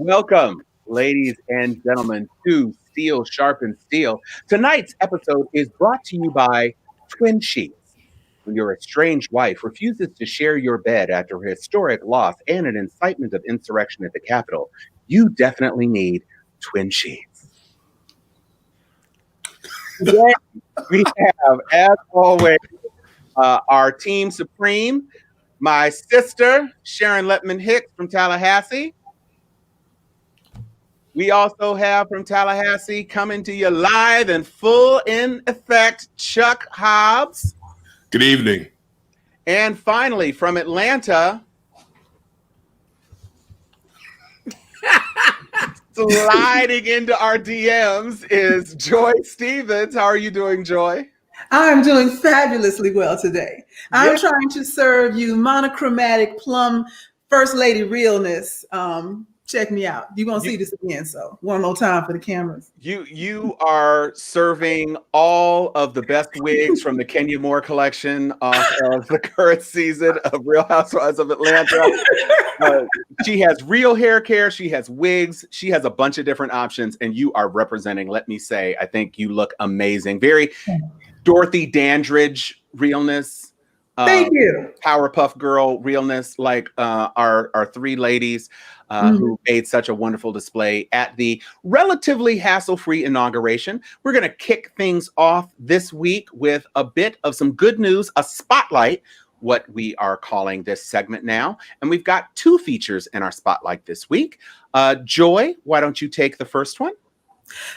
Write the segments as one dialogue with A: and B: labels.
A: Welcome, ladies and gentlemen, to Steel Sharpens Steel. Tonight's episode is brought to you by Twin Sheets. When your estranged wife refuses to share your bed after a historic loss and an incitement of insurrection at the Capitol, you definitely need Twin Sheets. Today, we have, as always, our team supreme, my sister, Sharon Letman Hicks from Tallahassee. We also have from Tallahassee coming to you live and full in effect, Chuck Hobbs.
B: Good evening.
A: And finally, from Atlanta, sliding into our DMs is Joy Stevens. How are you doing, Joy?
C: I'm doing fabulously well today. I'm trying to serve you monochromatic plum first lady realness. Check me out. You're going to see this again. So one more time for the cameras.
A: You are serving all of the best wigs from the Kenya Moore collection of the current season of Real Housewives of Atlanta. She has real hair care. She has wigs. She has a bunch of different options. And you are representing, let me say, I think you look amazing. Very Dorothy Dandridge realness.
C: Thank you.
A: Powerpuff Girl realness, like our three ladies who made such a wonderful display at the relatively hassle-free inauguration. We're going to kick things off this week with a bit of some good news, a spotlight, what we are calling this segment now. And we've got two features in our spotlight this week. Joy, why don't you take the first one?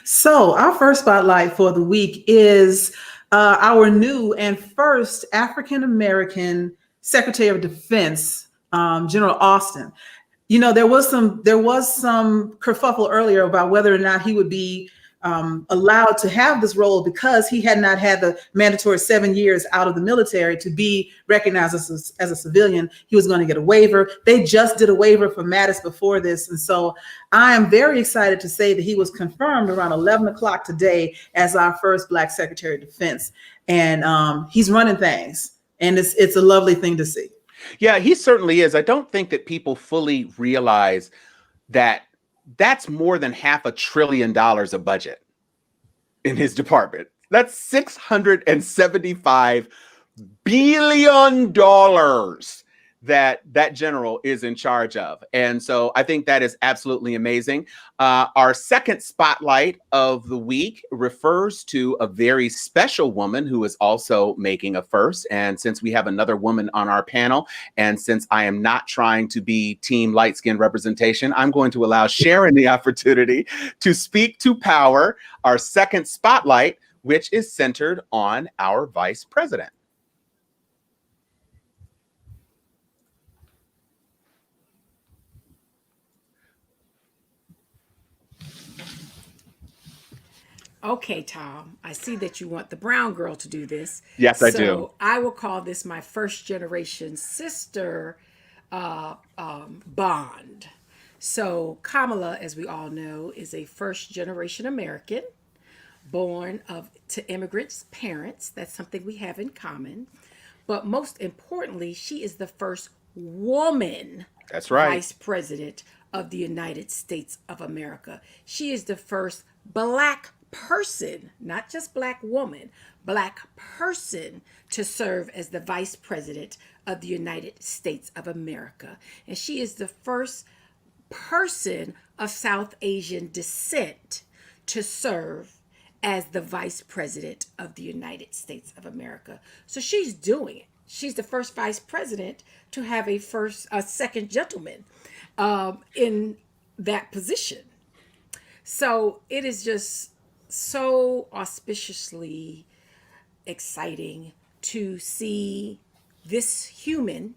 C: So our first spotlight for the week is our new and first African-American Secretary of Defense, General Austin. You know, there was some kerfuffle earlier about whether or not he would be allowed to have this role because he had not had the mandatory 7 years out of the military to be recognized as a civilian. He was going to get a waiver. They just did a waiver for Mattis before this. And so I am very excited to say that he was confirmed around 11 o'clock today as our first Black Secretary of Defense. And he's running things. And it's a lovely thing to see.
A: Yeah, he certainly is. I don't think that people fully realize that that's more than $500 billion of budget in his department. That's $675 billion that general is in charge of. And so I think that is absolutely amazing. Our second spotlight of the week refers to a very special woman who is also making a first. And since we have another woman on our panel, and since I am not trying to be team light skin representation, I'm going to allow Sharon the opportunity to speak to power, our second spotlight, which is centered on our vice president.
D: Okay, Tom, I see that you want the brown girl to do this.
A: Yes, I do.
D: So I will call this my first generation sister bond. So Kamala, as we all know, is a first generation American born to immigrants' parents. That's something we have in common. But most importantly, she is the first woman vice president of the United States of America. She is the first Black person, not just Black woman, Black person to serve as the vice president of the United States of America. And she is the first person of South Asian descent to serve as the vice president of the United States of America. So she's doing it. She's the first vice president to have a second gentleman in that position. So it is just so auspiciously exciting to see this human,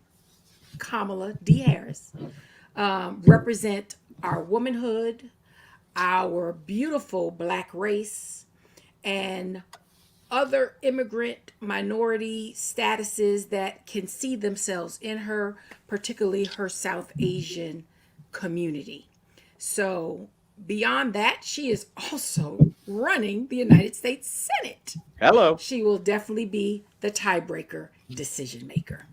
D: Kamala D. Harris, represent our womanhood, our beautiful Black race, and other immigrant minority statuses that can see themselves in her, particularly her South Asian community. So beyond that, she is also running the United States Senate.
A: Hello.
D: She will definitely be the tiebreaker decision maker.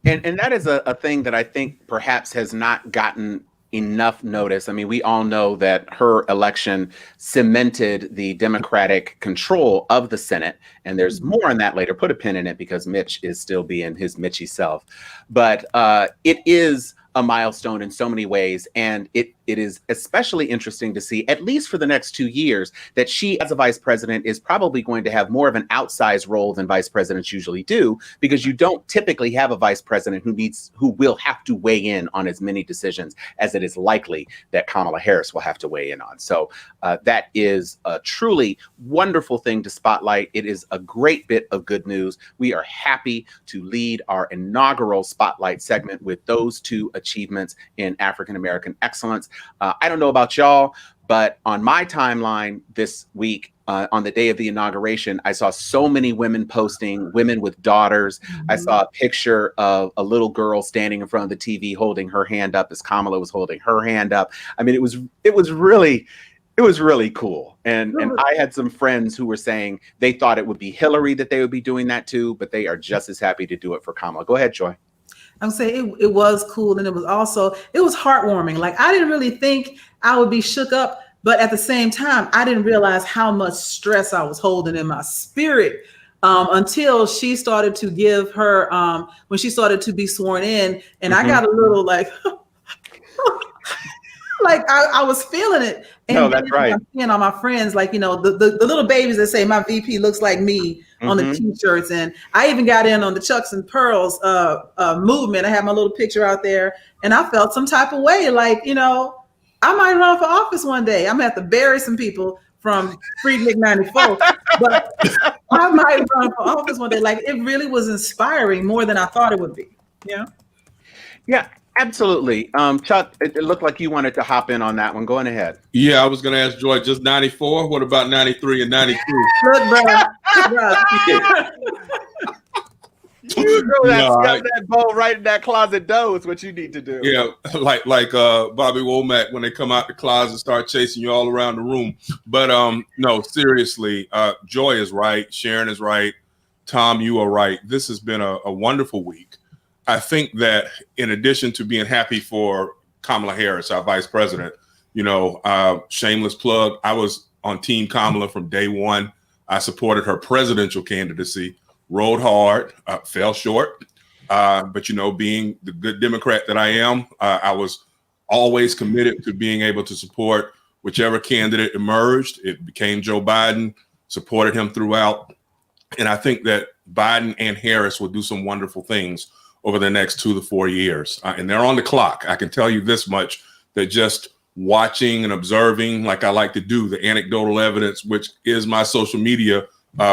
A: And that is a thing that I think perhaps has not gotten enough notice. I mean, we all know that her election cemented the Democratic control of the Senate, and there's more on that later. Put a pin in it because Mitch is still being his Mitchy self. But it is a milestone in so many ways, and it is especially interesting to see, at least for the next 2 years, that she, as a vice president, is probably going to have more of an outsized role than vice presidents usually do, because you don't typically have a vice president who will have to weigh in on as many decisions as it is likely that Kamala Harris will have to weigh in on. So that is a truly wonderful thing to spotlight. It is a great bit of good news. We are happy to lead our inaugural spotlight segment with those two achievements in African American excellence. I don't know about y'all, but on my timeline this week, on the day of the inauguration, I saw so many women posting, women with daughters. I saw a picture of a little girl standing in front of the TV holding her hand up as Kamala was holding her hand up. I mean, it was really cool. And I had some friends who were saying they thought it would be Hillary that they would be doing that too, but they are just as happy to do it for Kamala. Go ahead, Joy.
C: I'm saying it was cool, and it was heartwarming. Like, I didn't really think I would be shook up, but at the same time, I didn't realize how much stress I was holding in my spirit until she started to give her when she started to be sworn in, and I got a little like like I was feeling it. And
A: no, that's right.
C: I'm seeing all my friends, like, you know, the little babies that say my VP looks like me on the t-shirts. And I even got in on the Chucks and Pearls movement. I had my little picture out there, and I felt some type of way, like, you know, I might run for office one day. I'm gonna have to bury some people from Friedrich 94, but I might run for office one day. Like, it really was inspiring more than I thought it would be. Yeah.
A: Yeah. Absolutely. Chuck, it looked like you wanted to hop in on that one. Going ahead.
B: Yeah, I was going to ask Joy, just 94? What about 93 and 92?
C: Good, bro.
A: You throw that bowl right in that closet door is what you need to do.
B: Yeah, like Bobby Womack when they come out the closet and start chasing you all around the room. But no, seriously, Joy is right. Sharon is right. Tom, you are right. This has been a wonderful week. I think that in addition to being happy for Kamala Harris, our vice president, you know, shameless plug, I was on Team Kamala from day one. I supported her presidential candidacy, rode hard, fell short. But, you know, being the good Democrat that I am, I was always committed to being able to support whichever candidate emerged. It became Joe Biden, supported him throughout. And I think that Biden and Harris will do some wonderful things over the next 2 to 4 years. And they're on the clock. I can tell you this much, that just watching and observing, like I like to do, the anecdotal evidence, which is my social media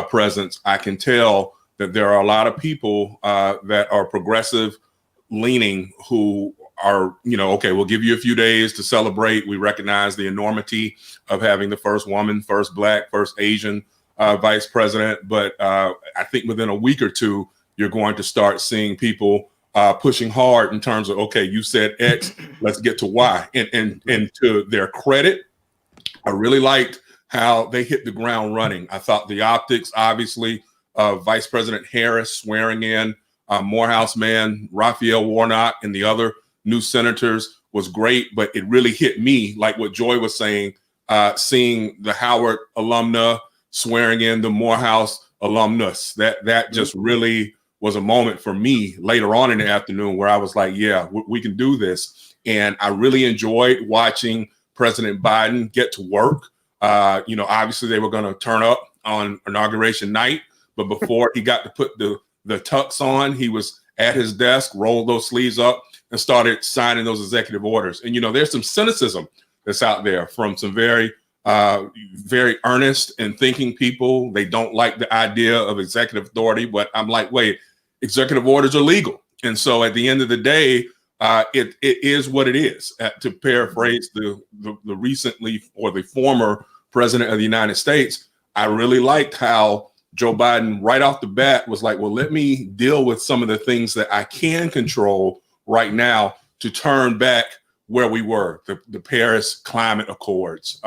B: presence, I can tell that there are a lot of people that are progressive leaning who are, you know, okay, we'll give you a few days to celebrate. We recognize the enormity of having the first woman, first Black, first Asian vice president. But I think within a week or two, you're going to start seeing people pushing hard in terms of, okay, you said X, let's get to Y. And to their credit, I really liked how they hit the ground running. I thought the optics, obviously, Vice President Harris swearing in Morehouse man Raphael Warnock and the other new senators was great, but it really hit me, like what Joy was saying, seeing the Howard alumna swearing in the Morehouse alumnus. That just really was a moment for me later on in the afternoon where I was like, yeah, we can do this. And I really enjoyed watching President Biden get to work. You know, obviously they were going to turn up on inauguration night, but before he got to put the tux on, he was at his desk, rolled those sleeves up and started signing those executive orders. And, you know, there's some cynicism that's out there from some very earnest and thinking people. They don't like the idea of executive authority, but I'm like, wait, executive orders are legal. And so at the end of the day, it is what it is. To paraphrase the recently or the former president of the United States, I really liked how Joe Biden right off the bat was like, well, let me deal with some of the things that I can control right now to turn back where we were, the Paris Climate Accords,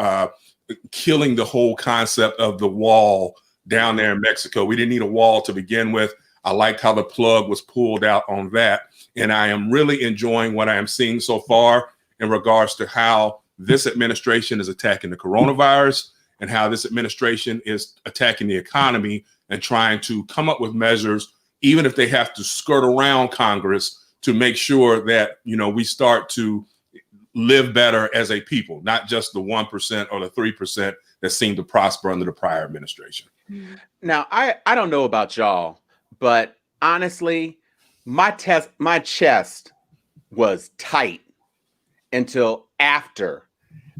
B: killing the whole concept of the wall down there in Mexico. We didn't need a wall to begin with. I liked how the plug was pulled out on that. And I am really enjoying what I am seeing so far. in regards to how this administration is attacking the coronavirus and how this administration is attacking the economy and trying to come up with measures, even if they have to skirt around Congress, to make sure that, you know, we start to live better as a people, not just the 1% or the 3% that seemed to prosper under the prior administration.
A: Now, I don't know about y'all, but honestly, my chest was tight until after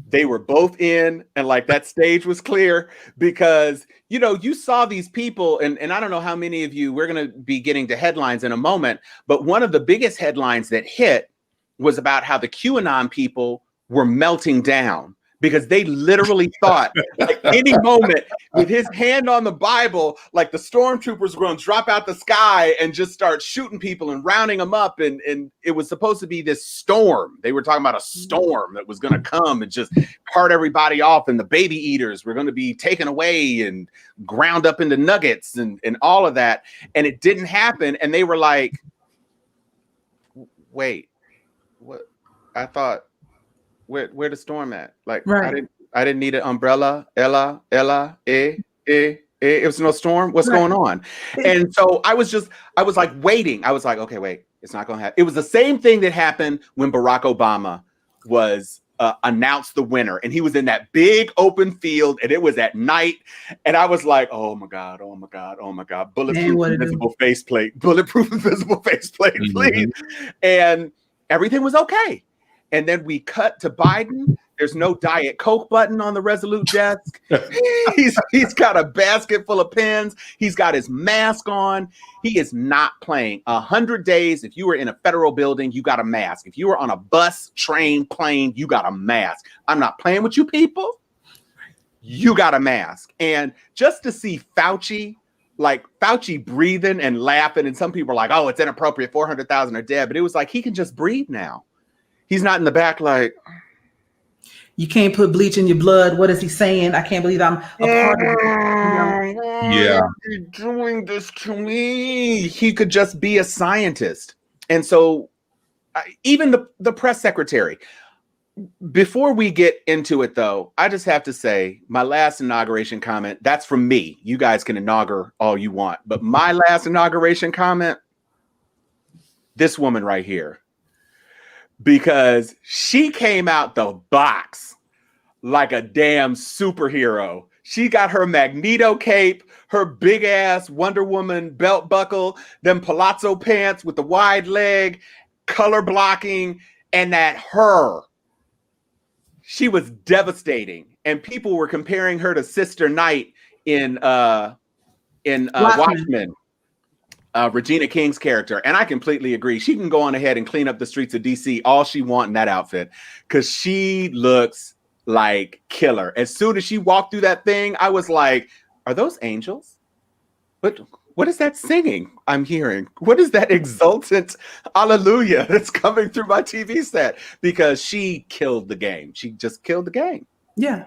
A: they were both in and like that stage was clear, because, you know, you saw these people and I don't know how many of you, we're going to be getting to headlines in a moment, but one of the biggest headlines that hit was about how the QAnon people were melting down, because they literally thought like any moment with his hand on the Bible, like the stormtroopers were going to drop out the sky and just start shooting people and rounding them up. And it was supposed to be this storm. They were talking about a storm that was going to come and just part everybody off. And the baby eaters were going to be taken away and ground up into nuggets and all of that. And it didn't happen. And they were like, wait, what? I thought, where the storm at? Like,
C: right.
A: I didn't need an umbrella. Ella, it was no storm. What's going on? And so I was like waiting. I was like, okay, wait, it's not going to happen. It was the same thing that happened when Barack Obama was announced the winner, and he was in that big open field, and it was at night, and I was like, oh my God, bulletproof invisible faceplate, please. And everything was okay. And then we cut to Biden. There's no Diet Coke button on the Resolute desk. He's got a basket full of pens. He's got his mask on. He is not playing. 100 days, if you were in a federal building, you got a mask. If you were on a bus, train, plane, you got a mask. I'm not playing with you people. You got a mask. And just to see Fauci breathing and laughing, and some people are like, oh, it's inappropriate, 400,000 are dead. But it was like, he can just breathe now. He's not in the back like,
C: you can't put bleach in your blood. What is he saying? I can't believe I'm a part of it.
A: Yeah, you're doing this to me. He could just be a scientist. And so even the press secretary, before we get into it, though, I just have to say my last inauguration comment, that's from me. You guys can inaugurate all you want. But my last inauguration comment, this woman right here. Because she came out the box like a damn superhero. She got her Magneto cape, her big ass Wonder Woman belt buckle, them palazzo pants with the wide leg, color blocking, and that her. She was devastating. And people were comparing her to Sister Night in Watchmen. Regina King's character. And I completely agree. She can go on ahead and clean up the streets of DC all she wants in that outfit, because she looks like killer. As soon as she walked through that thing, I was like, are those angels? What is that singing I'm hearing? What is that exultant hallelujah that's coming through my TV set? Because she killed the game. She just killed the game.
C: Yeah.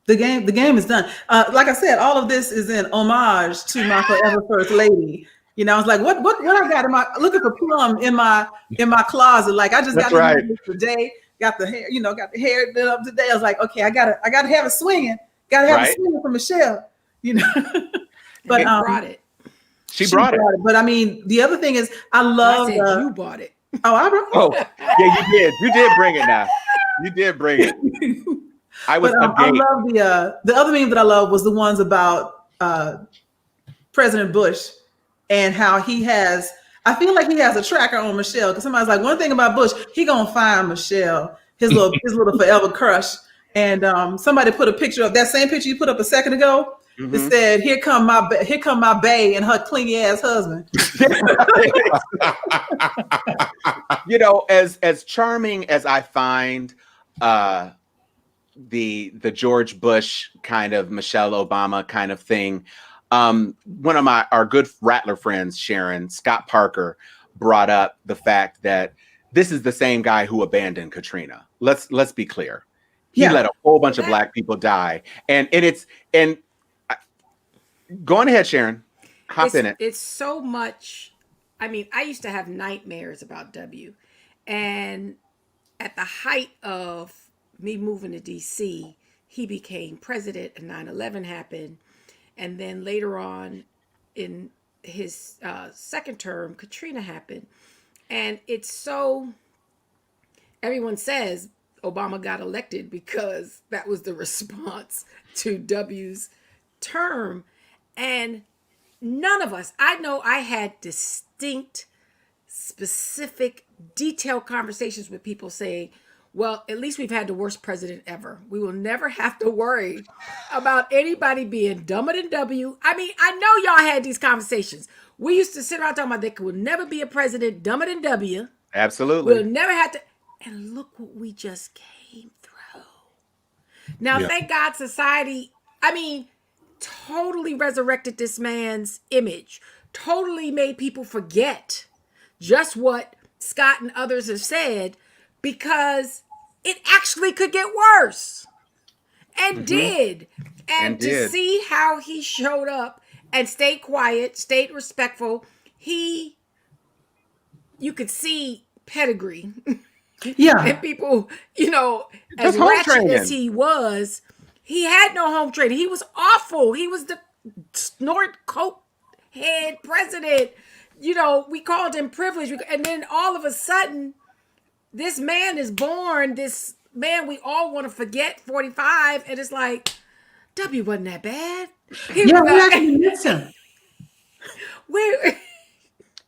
C: The game is done. Like I said, all of this is in homage to my forever first lady. You know, I was like, what I got in my, look at the plum in my closet. Like, I just got it today, got the hair, got the hair done up today. I was like, okay, I gotta have it swinging. Gotta have it swinging for Michelle, But
A: She brought it.
C: But I mean, the other thing is, I love
D: you bought it.
C: Oh, I brought it.
A: Oh, yeah, you did. You did bring it now. You did bring it. I love the other meme that I love was the ones about President Bush. And how I feel like he has a tracker on Michelle, because somebody's like, one thing about Bush, he gonna find Michelle, his little forever crush. And somebody put a picture of that same picture you put up a second ago. Mm-hmm. It said, "Here come my bae and her clingy ass husband." As charming as I find the George Bush kind of Michelle Obama kind of thing. One of our good Rattler friends, Sharon Scott Parker, brought up the fact that this is the same guy who abandoned Katrina. Let's be clear. He let a whole bunch of Black people die, and go on ahead, Sharon. Hop in it.
D: It's so much. I mean, I used to have nightmares about W, and at the height of me moving to DC, he became president and 9/11 happened. And then later on in his second term, Katrina happened. And it's so, everyone says Obama got elected because that was the response to W's term. And none of us, I know I had distinct, specific, detailed conversations with people saying, well, at least we've had the worst president ever. We will never have to worry about anybody being dumber than W. I mean, I know y'all had these conversations. We used to sit around talking about there could never be a president dumber than W.
A: Absolutely.
D: We'll never have to. And look what we just came through. Now, thank God society, I mean, totally resurrected this man's image, totally made people forget just what Scott and others have said, because it actually could get worse. And did. And to see how he showed up and stayed quiet, stayed respectful, you could see pedigree.
C: Yeah.
D: And people, you know, as ratchet as he was, he had no home training. He was awful. He was the snort coke head president. You know, we called him privileged. And then all of a sudden, this man is born, this man we all want to forget, 45, and it's like, W wasn't that bad.
C: We actually missed him.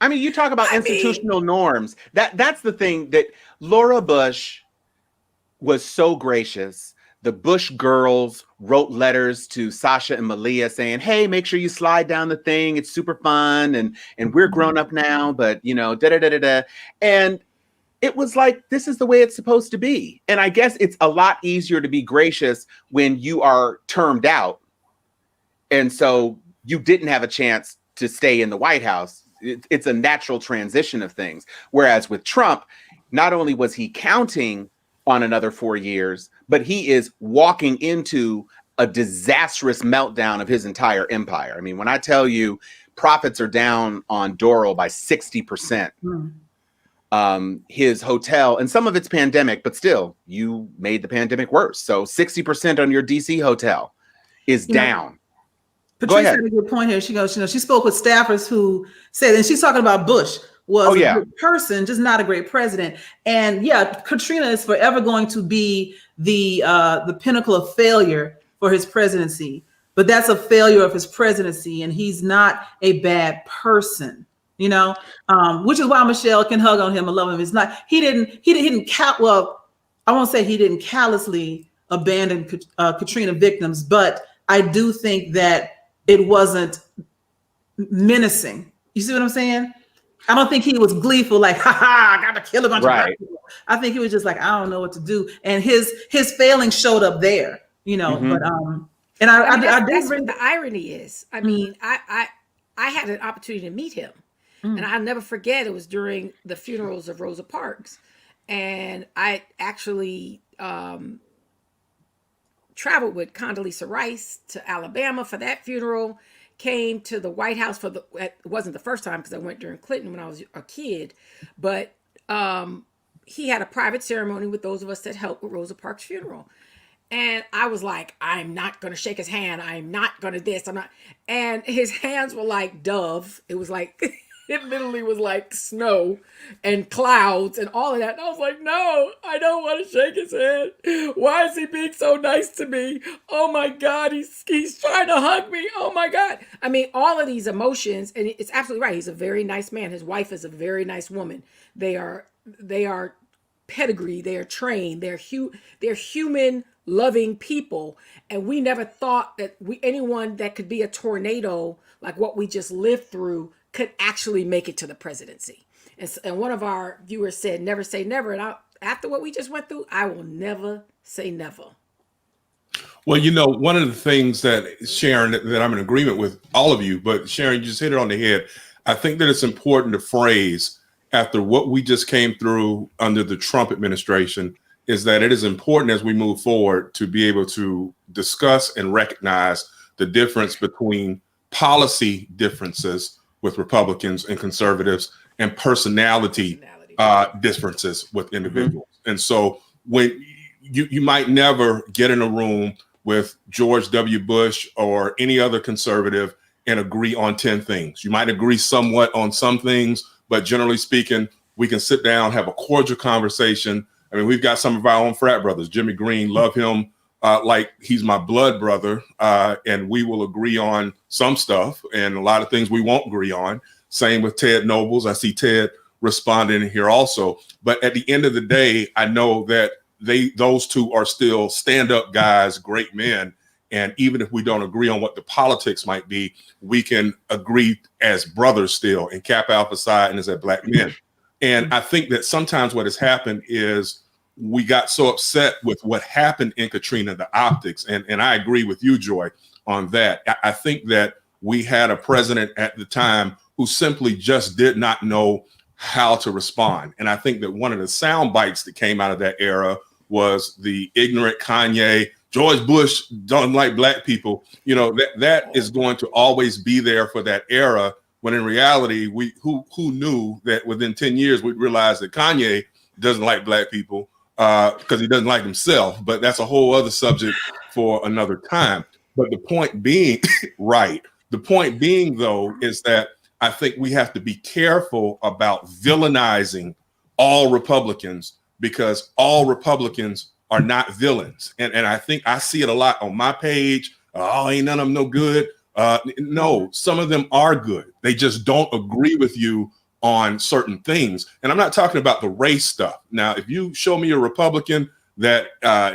A: I mean, you talk about institutional norms. That's the thing, that Laura Bush was so gracious. The Bush girls wrote letters to Sasha and Malia saying, hey, make sure you slide down the thing. It's super fun. And we're grown up now, but you know, da-da-da-da-da. And it was like, this is the way it's supposed to be. And I guess it's a lot easier to be gracious when you are termed out. And so you didn't have a chance to stay in the White House. It's a natural transition of things. Whereas with Trump, not only was he counting on another 4 years, but he is walking into a disastrous meltdown of his entire empire. I mean, when I tell you profits are down on Doro by 60%, his hotel, and some of it's pandemic, but still, you made the pandemic worse. So 60% on your DC hotel is down.
C: Patricia had a good point here. She goes, you know, she spoke with staffers who said, and she's talking about Bush was a good person, just not a great president. And yeah, Katrina is forever going to be the pinnacle of failure for his presidency. But that's a failure of his presidency, and he's not a bad person. You know, which is why Michelle can hug on him and love him. It's not, he didn't I won't say he didn't callously abandon Katrina victims, but I do think that it wasn't menacing. You see what I'm saying? I don't think he was gleeful, like, I got to kill a bunch of people. I think he was just like, I don't know what to do. And his failings showed up there, you know, but, and that's what the
D: irony is. I mean, I had an opportunity to meet him. And I'll never forget, it was during the funerals of Rosa Parks. And I actually traveled with Condoleezza Rice to Alabama for that funeral, came to the White House it wasn't the first time because I went during Clinton when I was a kid, but he had a private ceremony with those of us that helped with Rosa Parks' funeral. And I was like, I'm not going to shake his hand. I'm not going to this. I'm not. And his hands were like dove. It was like... It literally was like snow and clouds and all of that. And I was like, no, I don't want to shake his hand. Why is he being so nice to me? Oh my God, he's trying to hug me. Oh my God. I mean, all of these emotions, and it's absolutely right. He's a very nice man. His wife is a very nice woman. They are pedigree. They are trained. They're human, loving people. And we never thought that anyone that could be a tornado, like what we just lived through, could actually make it to the presidency. And one of our viewers said, never say never. And after what we just went through, I will never say never.
B: Well, you know, one of the things that Sharon, that I'm in agreement with all of you, but Sharon, you just hit it on the head. I think that it's important to phrase, after what we just came through under the Trump administration, is that it is important as we move forward to be able to discuss and recognize the difference between policy differences with Republicans and conservatives and personality differences with individuals. And so when you might never get in a room with George W. Bush or any other conservative and agree on 10 things. You might agree somewhat on some things, but generally speaking, we can sit down, have a cordial conversation. I mean, we've got some of our own frat brothers. Jimmy Green, love him like he's my blood brother, and we will agree on some stuff, and a lot of things we won't agree on. Same with Ted Nobles. I see Ted responding here also. But at the end of the day, I know that those two are still stand-up guys, great men. And even if we don't agree on what the politics might be, we can agree as brothers still, and Kappa Alpha Psi and as Black men. And I think that sometimes what has happened is we got so upset with what happened in Katrina, the optics. And I agree with you, Joy, on that. I think that we had a president at the time who simply just did not know how to respond. And I think that one of the sound bites that came out of that era was the ignorant Kanye, George Bush don't like Black people. You know, that is going to always be there for that era, when in reality, who knew that within 10 years, we'd realize that Kanye doesn't like Black people because he doesn't like himself. But that's a whole other subject for another time. But the point being, right, the point being, though, is that I think we have to be careful about villainizing all Republicans, because all Republicans are not villains. And I think I see it a lot on my page. Oh, ain't none of them no good. No, some of them are good. They just don't agree with you on certain things. And I'm not talking about the race stuff. Now, if you show me a Republican that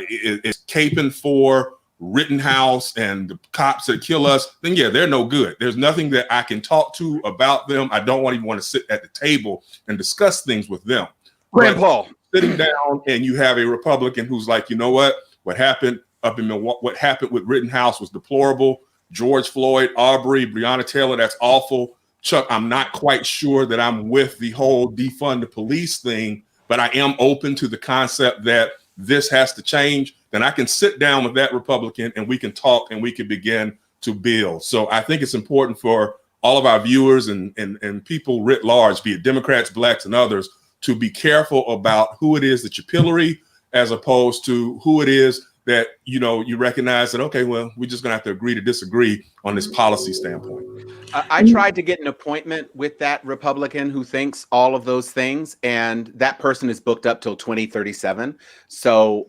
B: is caping for Rittenhouse and the cops that kill us, then yeah, they're no good. There's nothing that I can talk to about them. I don't even want to sit at the table and discuss things with them.
A: Grandpa.
B: Sitting down and you have a Republican who's like, you know what happened up in Milwaukee, what happened with Rittenhouse was deplorable. George Floyd, Aubrey, Breonna Taylor, that's awful. Chuck, I'm not quite sure that I'm with the whole defund the police thing, but I am open to the concept that this has to change. Then I can sit down with that Republican and we can talk and we can begin to build. So I think it's important for all of our viewers and people writ large, be it Democrats, Blacks, and others, to be careful about who it is that you pillory, as opposed to who it is that, you know, you recognize that, okay, well, we're just gonna have to agree to disagree on this policy standpoint.
A: I tried to get an appointment with that Republican who thinks all of those things, and that person is booked up till 2037. So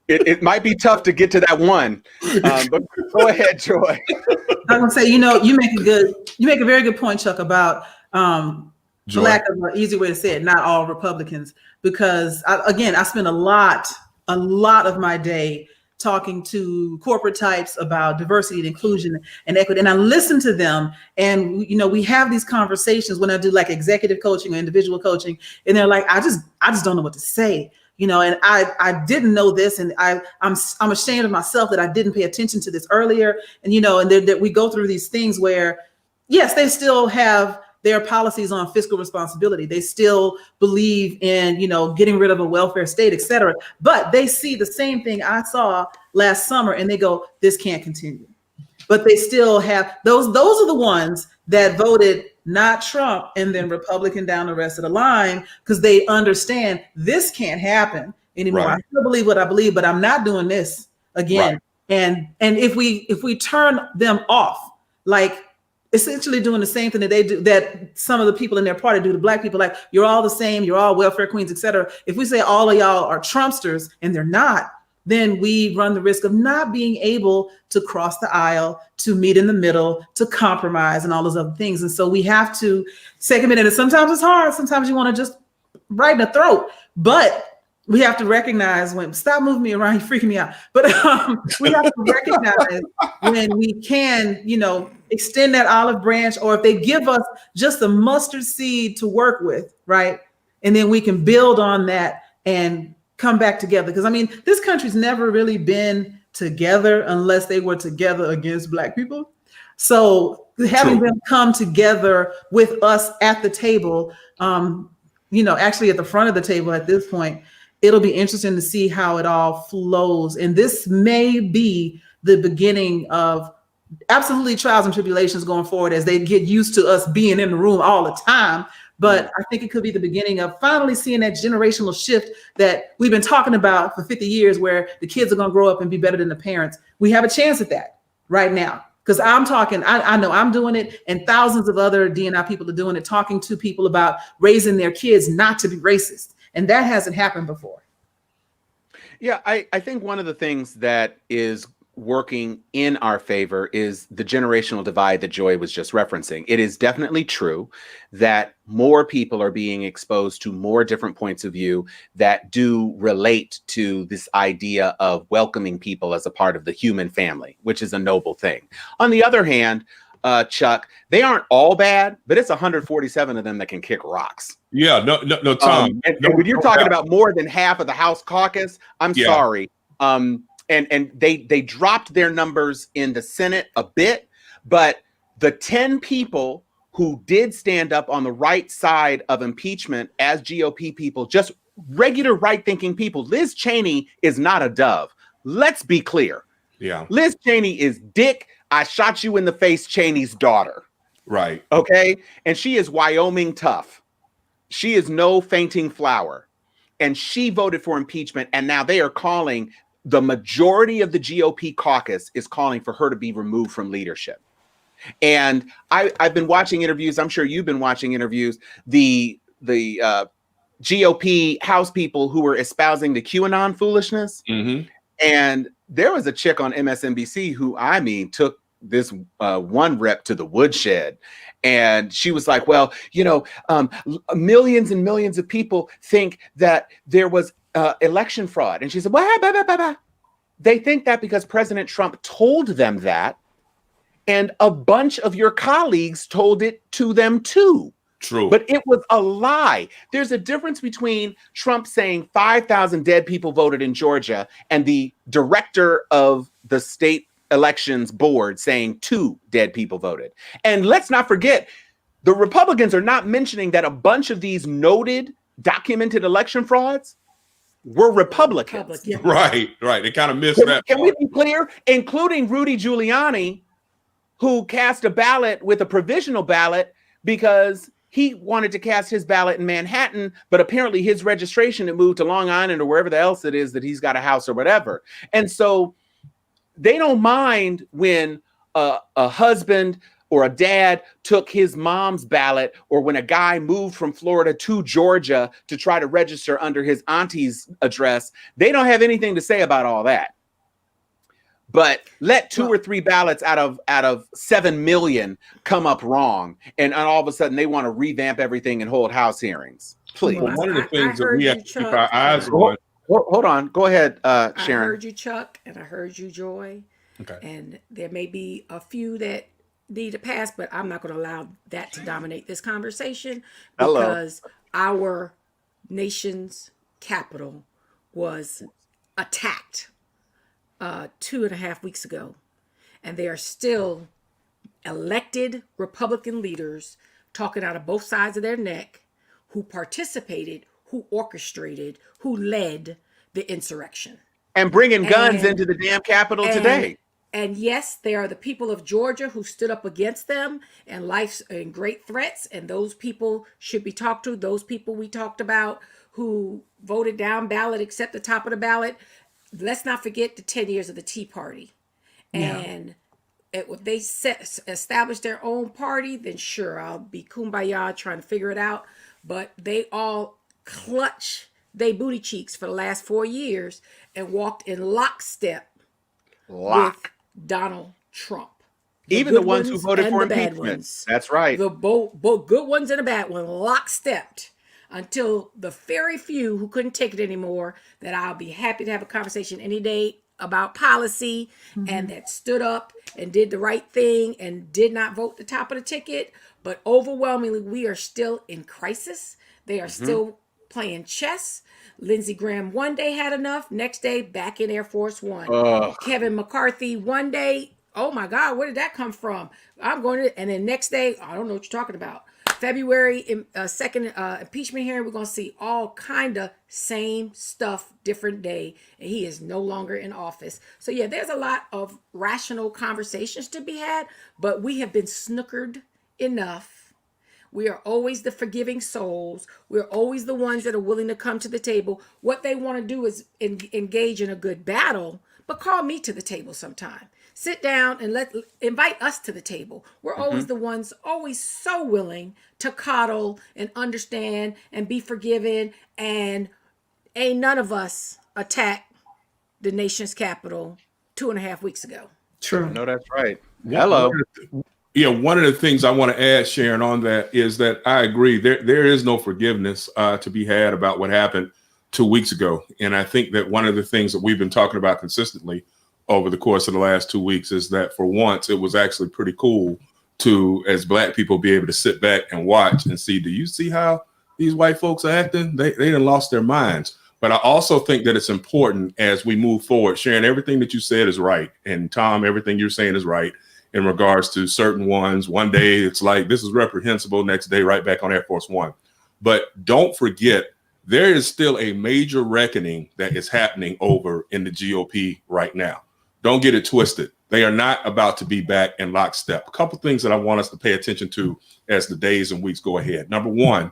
A: it might be tough to get to that one. But go ahead, Joy.
C: I'm gonna say, you know, you make a very good point, Chuck, about for lack of an easy way to say it, not all Republicans, because I spend a lot of my day talking to corporate types about diversity and inclusion and equity, and I listen to them, and you know, we have these conversations when I do like executive coaching or individual coaching, and they're like, I just don't know what to say, you know, and I didn't know this, and I'm ashamed of myself that I didn't pay attention to this earlier, and you know, and that we go through these things where, yes, they still have their policies on fiscal responsibility. They still believe in, you know, getting rid of a welfare state, et cetera. But they see the same thing I saw last summer and they go, this can't continue. But they still have, those are the ones that voted not Trump and then Republican down the rest of the line, because they understand this can't happen anymore. Right. I still believe what I believe, but I'm not doing this again. Right. And if we turn them off, like, essentially doing the same thing that they do, that some of the people in their party do to Black people, like, you're all the same, you're all welfare queens, et cetera. If we say all of y'all are Trumpsters and they're not, then we run the risk of not being able to cross the aisle, to meet in the middle, to compromise and all those other things. And so we have to segment it. And sometimes it's hard. Sometimes you want to just right in the throat, but we have to recognize when, stop moving me around, you're freaking me out. But we have to recognize when we can, you know, extend that olive branch, or if they give us just a mustard seed to work with, right? And then we can build on that and come back together. Because I mean, this country's never really been together unless they were together against Black people. So having them come together with us at the table, you know, actually at the front of the table at this point, it'll be interesting to see how it all flows. And this may be the beginning of absolutely trials and tribulations going forward as they get used to us being in the room all the time. but I think it could be the beginning of finally seeing that generational shift that we've been talking about for 50 years, where the kids are going to grow up and be better than the parents. We have a chance at that right now. Because I'm talking, I know I'm doing it, and thousands of other D&I people are doing it, talking to people about raising their kids not to be racist. And that hasn't happened before.
A: Yeah, I think one of the things that is working in our favor is the generational divide that Joy was just referencing. It is definitely true that more people are being exposed to more different points of view that do relate to this idea of welcoming people as a part of the human family, which is a noble thing. On the other hand, Chuck, they aren't all bad, but it's 147 of them that can kick rocks.
B: Yeah, no, Tom.
A: And when you're talking about more than half of the House caucus, I'm sorry. And they dropped their numbers in the Senate a bit, but the 10 people who did stand up on the right side of impeachment as GOP people, just regular right-thinking people, Liz Cheney is not a dove. Let's be clear.
B: Yeah.
A: Liz Cheney is Dick, I shot you in the face, Cheney's daughter.
B: Right.
A: Okay? And she is Wyoming tough. She is no fainting flower. And she voted for impeachment, and now they are calling, the majority of the GOP caucus is calling for her to be removed from leadership. And I've been watching interviews. I'm sure you've been watching interviews. The GOP House people who were espousing the QAnon foolishness.
B: Mm-hmm.
A: And there was a chick on MSNBC who, I mean, took this one rep to the woodshed. And she was like, well, you know, millions and millions of people think that there was election fraud. And she said, well, they think that because President Trump told them that, and a bunch of your colleagues told it to them too.
B: True.
A: But it was a lie. There's a difference between Trump saying 5,000 dead people voted in Georgia and the director of the state elections board saying 2 dead people voted. And let's not forget, the Republicans are not mentioning that a bunch of these noted, documented election frauds were Republicans.
B: Right. They kind of missed that.
A: Can we be clear? Including Rudy Giuliani, who cast a ballot with a provisional ballot because he wanted to cast his ballot in Manhattan, but apparently his registration had moved to Long Island or wherever else it is that he's got a house or whatever. And so they don't mind when a husband or a dad took his mom's ballot, or when a guy moved from Florida to Georgia to try to register under his auntie's address. They don't have anything to say about all that. But let 2 or 3 ballots out of 7 million come up wrong, and all of a sudden they want to revamp everything and hold House hearings. Please.
B: Well, one of the things that we have to keep our eyes on.
A: Hold on. Go ahead, Sharon.
D: I heard you, Chuck, and I heard you, Joy.
B: Okay.
D: And there may be a few that need to pass, but I'm not going to allow that to dominate this conversation, because our nation's capital was attacked 2.5 weeks ago, and they are still elected Republican leaders talking out of both sides of their neck, who participated, who orchestrated, who led the insurrection.
A: And bringing guns into the damn Capitol today.
D: And yes, there are the people of Georgia who stood up against them, and life's in great threats, and those people should be talked to. Those people we talked about who voted down ballot except the top of the ballot. Let's not forget the 10 years of the Tea Party. And if they established their own party, then sure, I'll be kumbaya trying to figure it out. But they all clutch they booty cheeks for the last 4 years and walked in lockstep with Donald Trump.
A: Even the ones who voted for impeachment. That's right.
D: The both good ones and the bad ones lockstepped, until the very few who couldn't take it anymore, that I'll be happy to have a conversation any day about policy, and that stood up and did the right thing and did not vote the top of the ticket. But overwhelmingly, we are still in crisis. They are still playing chess. Lindsey Graham one day had enough, next day back in Air Force One. Kevin McCarthy one day, oh my God, where did that come from? I'm going to, and then next day, I don't know what you're talking about. February 2nd impeachment hearing, we're going to see all kind of same stuff, different day, and he is no longer in office. So yeah, there's a lot of rational conversations to be had, but we have been snookered enough. We are always the forgiving souls. We're always the ones that are willing to come to the table. What they want to do is engage in a good battle, but call me to the table sometime. Sit down and invite us to the table. We're always the ones, always so willing to coddle and understand and be forgiven. And ain't none of us attacked the nation's capital 2.5 weeks ago.
C: True.
A: No, that's right. Hello.
B: Yeah, one of the things I want to add, Sharon, on that is that I agree. There is no forgiveness to be had about what happened 2 weeks ago. And I think that one of the things that we've been talking about consistently over the course of the last 2 weeks is that for once, it was actually pretty cool to, as Black people, be able to sit back and watch and see, do you see how these white folks are acting? They done lost their minds. But I also think that it's important as we move forward. Sharon, everything that you said is right. And Tom, everything you're saying is right in regards to certain ones. One day it's like, this is reprehensible. Next day, right back on Air Force One. But don't forget, there is still a major reckoning that is happening over in the GOP right now. Don't get it twisted. They are not about to be back in lockstep. A couple things that I want us to pay attention to as the days and weeks go ahead. Number one,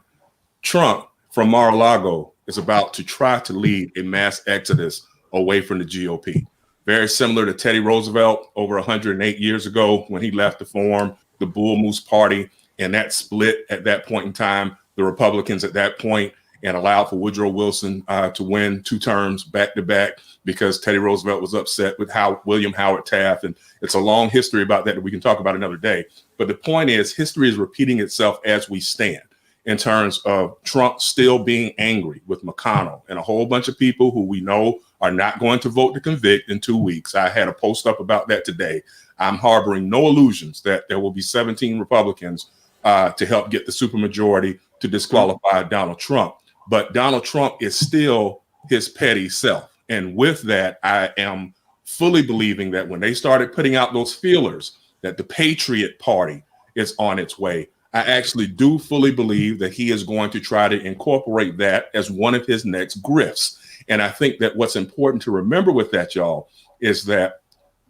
B: Trump from Mar-a-Lago is about to try to lead a mass exodus away from the GOP. Very similar to Teddy Roosevelt over 108 years ago when he left to form the Bull Moose Party, and that split at that point in time the Republicans at that point and allowed for Woodrow Wilson to win 2 terms back to back because Teddy Roosevelt was upset with William Howard Taft. And it's a long history about that we can talk about another day. But the point is, history is repeating itself as we stand in terms of Trump still being angry with McConnell and a whole bunch of people who we know are not going to vote to convict in 2 weeks. I had a post up about that today. I'm harboring no illusions that there will be 17 Republicans to help get the supermajority to disqualify Donald Trump. But Donald Trump is still his petty self. And with that, I am fully believing that when they started putting out those feelers that the Patriot Party is on its way, I actually do fully believe that he is going to try to incorporate that as one of his next grifts. And I think that what's important to remember with that, y'all, is that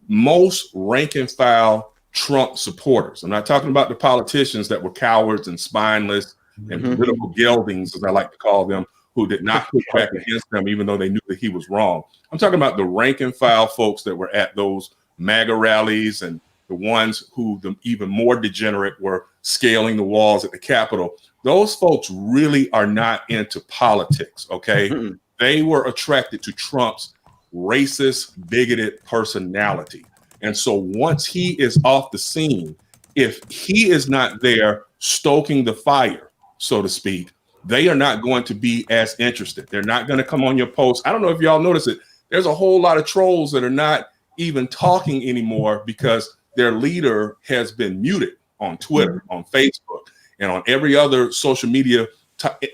B: most rank and file Trump supporters, I'm not talking about the politicians that were cowards and spineless and political geldings, as I like to call them, who did not push back against him, even though they knew that he was wrong. I'm talking about the rank and file folks that were at those MAGA rallies and the ones who, the even more degenerate, were scaling the walls at the Capitol. Those folks really are not into politics, okay? They were attracted to Trump's racist, bigoted personality. And so once he is off the scene, if he is not there stoking the fire, so to speak, they are not going to be as interested. They're not going to come on your post. I don't know if y'all notice it. There's a whole lot of trolls that are not even talking anymore because their leader has been muted on Twitter, on Facebook, and on every other social media.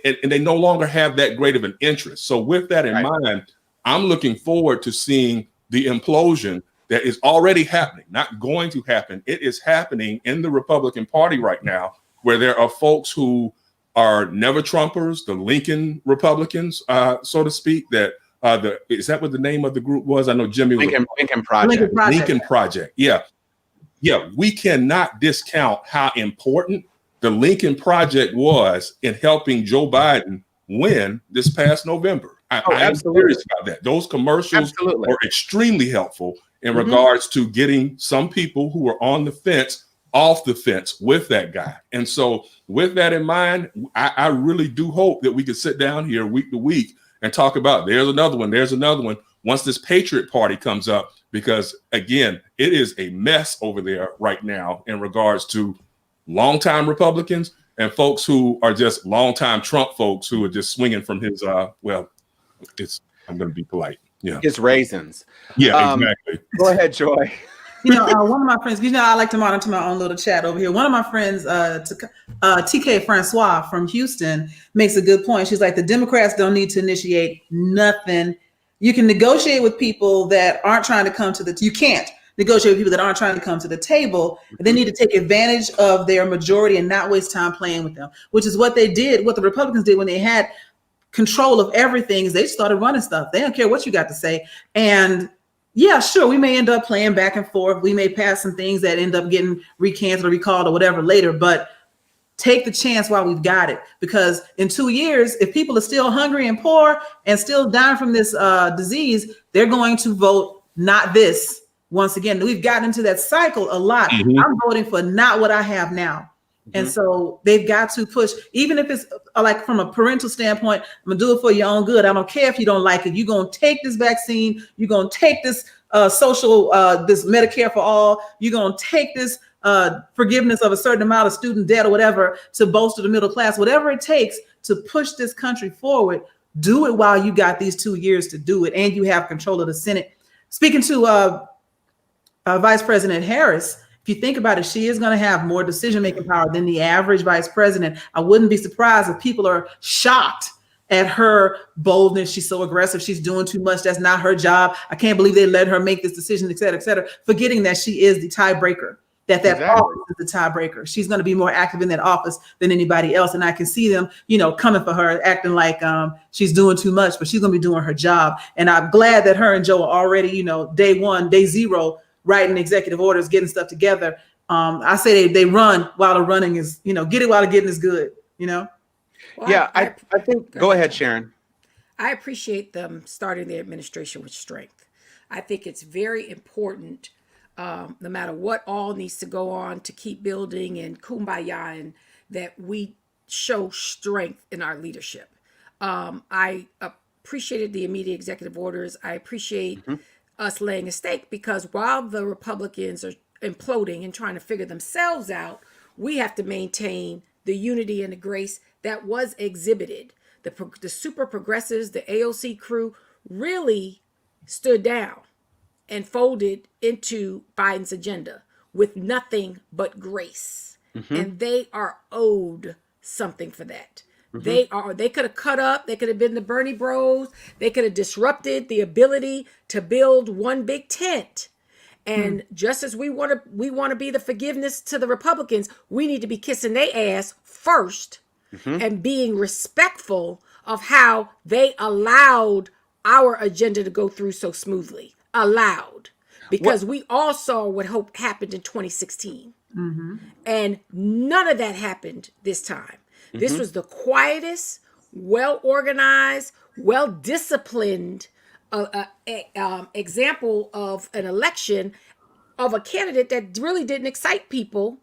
B: And they no longer have that great of an interest. So with that in mind, I'm looking forward to seeing the implosion that is already happening, not going to happen. It is happening in the Republican Party right now, where there are folks who are never Trumpers, the Lincoln Republicans, so to speak, that is that what the name of the group was? I know Jimmy was
A: Lincoln Project.
B: Lincoln Project. Yeah. We cannot discount how important the Lincoln Project was in helping Joe Biden win this past November. I am serious about that. Those commercials were extremely helpful in regards to getting some people who were on the fence off the fence with that guy. And so with that in mind, I really do hope that we can sit down here week to week and talk about there's another one once this Patriot Party comes up, because again, it is a mess over there right now in regards to longtime Republicans and folks who are just longtime Trump folks who are just swinging from his, I'm going to be polite. Yeah.
A: His raisins.
B: Yeah, exactly.
A: Go ahead, Joy.
C: One of my friends, I like to monitor my own little chat over here. One of my friends, TK Francois from Houston, makes a good point. She's like, the Democrats don't need to initiate nothing. You can negotiate with people that aren't trying to come to you can't negotiate with people that aren't trying to come to the table. They need to take advantage of their majority and not waste time playing with them, which is what they did, what the Republicans did when they had control of everything, is they started running stuff. They don't care what you got to say. And yeah, sure, we may end up playing back and forth. We may pass some things that end up getting recanceled or recalled or whatever later, but take the chance while we've got it, because in 2 years, if people are still hungry and poor and still dying from this disease, they're going to vote not this. Once again, we've gotten into that cycle a lot. I'm voting for not what I have now. And so they've got to push, even if it's like from a parental standpoint, I'm gonna do it for your own good. I don't care if you don't like it. You're gonna take this vaccine. You're gonna take this social, this Medicare for all. You're gonna take this forgiveness of a certain amount of student debt or whatever to bolster the middle class. Whatever it takes to push this country forward, do it while you got these 2 years to do it, and you have control of the Senate. Speaking to Vice President Harris, if you think about it, she is going to have more decision-making power than the average vice president. I wouldn't be surprised if people are shocked at her boldness. She's so aggressive. She's doing too much. That's not her job. I can't believe they let her make this decision, et cetera, forgetting that she is the tiebreaker, that office is the tiebreaker. She's going to be more active in that office than anybody else. And I can see them, coming for her, acting like she's doing too much, but she's going to be doing her job. And I'm glad that her and Joe are already, day one, day zero, writing executive orders, getting stuff together. I say they run while the running is, get it while the getting is good, Well,
A: yeah, I think, go ahead, Sharon.
D: I appreciate them starting the administration with strength. I think it's very important, no matter what all needs to go on to keep building and kumbaya, and that we show strength in our leadership. I appreciated the immediate executive orders. I appreciate us laying a stake, because while the Republicans are imploding and trying to figure themselves out, we have to maintain the unity and the grace that was exhibited. The super progressives, the AOC crew, really stood down and folded into Biden's agenda with nothing but grace. And they are owed something for that. They could have cut up, they could have been the Bernie Bros, they could have disrupted the ability to build one big tent. And just as we want to be the forgiveness to the Republicans, we need to be kissing their ass first and being respectful of how they allowed our agenda to go through so smoothly. Allowed. Because we all saw what happened in 2016. And none of that happened this time. This was the quietest, well-organized, well-disciplined example of an election of a candidate that really didn't excite people,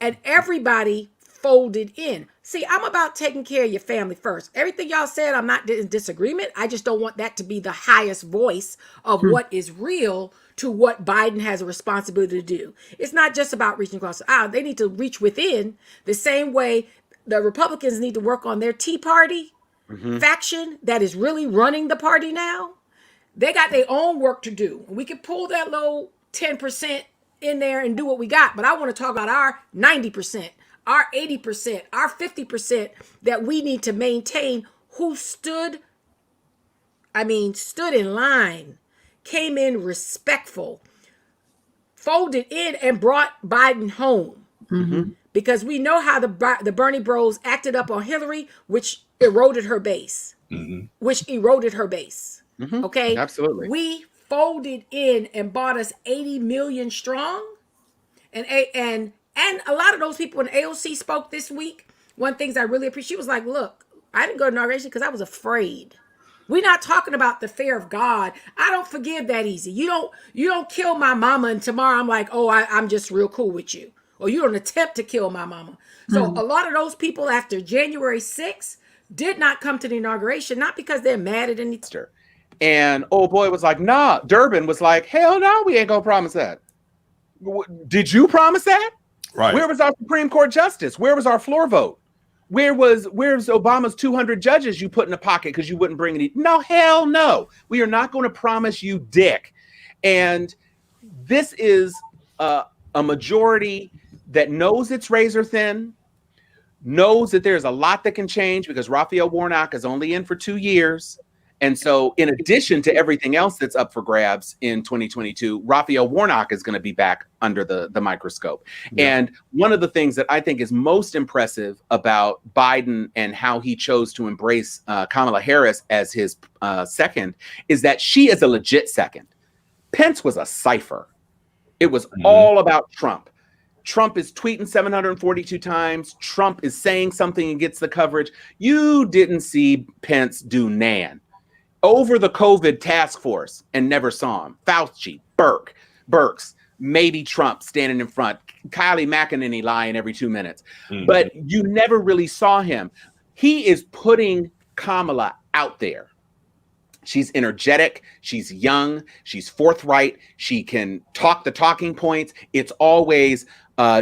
D: and everybody folded in. See, I'm about taking care of your family first. Everything y'all said, I'm not in disagreement. I just don't want that to be the highest voice of what is real to what Biden has a responsibility to do. It's not just about reaching across the aisle. They need to reach within the same way the Republicans need to work on their Tea Party faction that is really running the party now. They got their own work to do. We can pull that low 10% in there and do what we got. But I want to talk about our 90%, our 80%, our 50% that we need to maintain, who stood in line, came in respectful, folded in, and brought Biden home. Because we know how the Bernie Bros acted up on Hillary, which eroded her base. Okay?
A: Absolutely.
D: We folded in and bought us 80 million strong. And a lot of those people when AOC spoke this week, one of the things I really appreciate, she was like, look, I didn't go to inauguration because I was afraid. We're not talking about the fear of God. I don't forgive that easy. You don't kill my mama and tomorrow I'm like, oh, I'm just real cool with you. Or you don't attempt to kill my mama. So a lot of those people after January 6th did not come to the inauguration, not because they're mad at any.
A: And old boy was like, nah. Durbin was like, hell no, we ain't gonna promise that. Did you promise that?
B: Right.
A: Where was our Supreme Court justice? Where was our floor vote? Where's Obama's 200 judges you put in the pocket because you wouldn't bring any? No, hell no. We are not going to promise you dick. And this is a majority that knows it's razor thin, knows that there's a lot that can change because Raphael Warnock is only in for 2 years. And so in addition to everything else that's up for grabs in 2022, Raphael Warnock is going to be back under the microscope. Yeah. And one of the things that I think is most impressive about Biden and how he chose to embrace Kamala Harris as his second is that she is a legit second. Pence was a cipher. It was all about Trump. Trump is tweeting 742 times. Trump is saying something and gets the coverage. You didn't see Pence do nan over the COVID task force and never saw him. Fauci, Burks, maybe Trump standing in front, Kylie McEnany lying every 2 minutes. But you never really saw him. He is putting Kamala out there. She's energetic. She's young. She's forthright. She can talk the talking points. It's always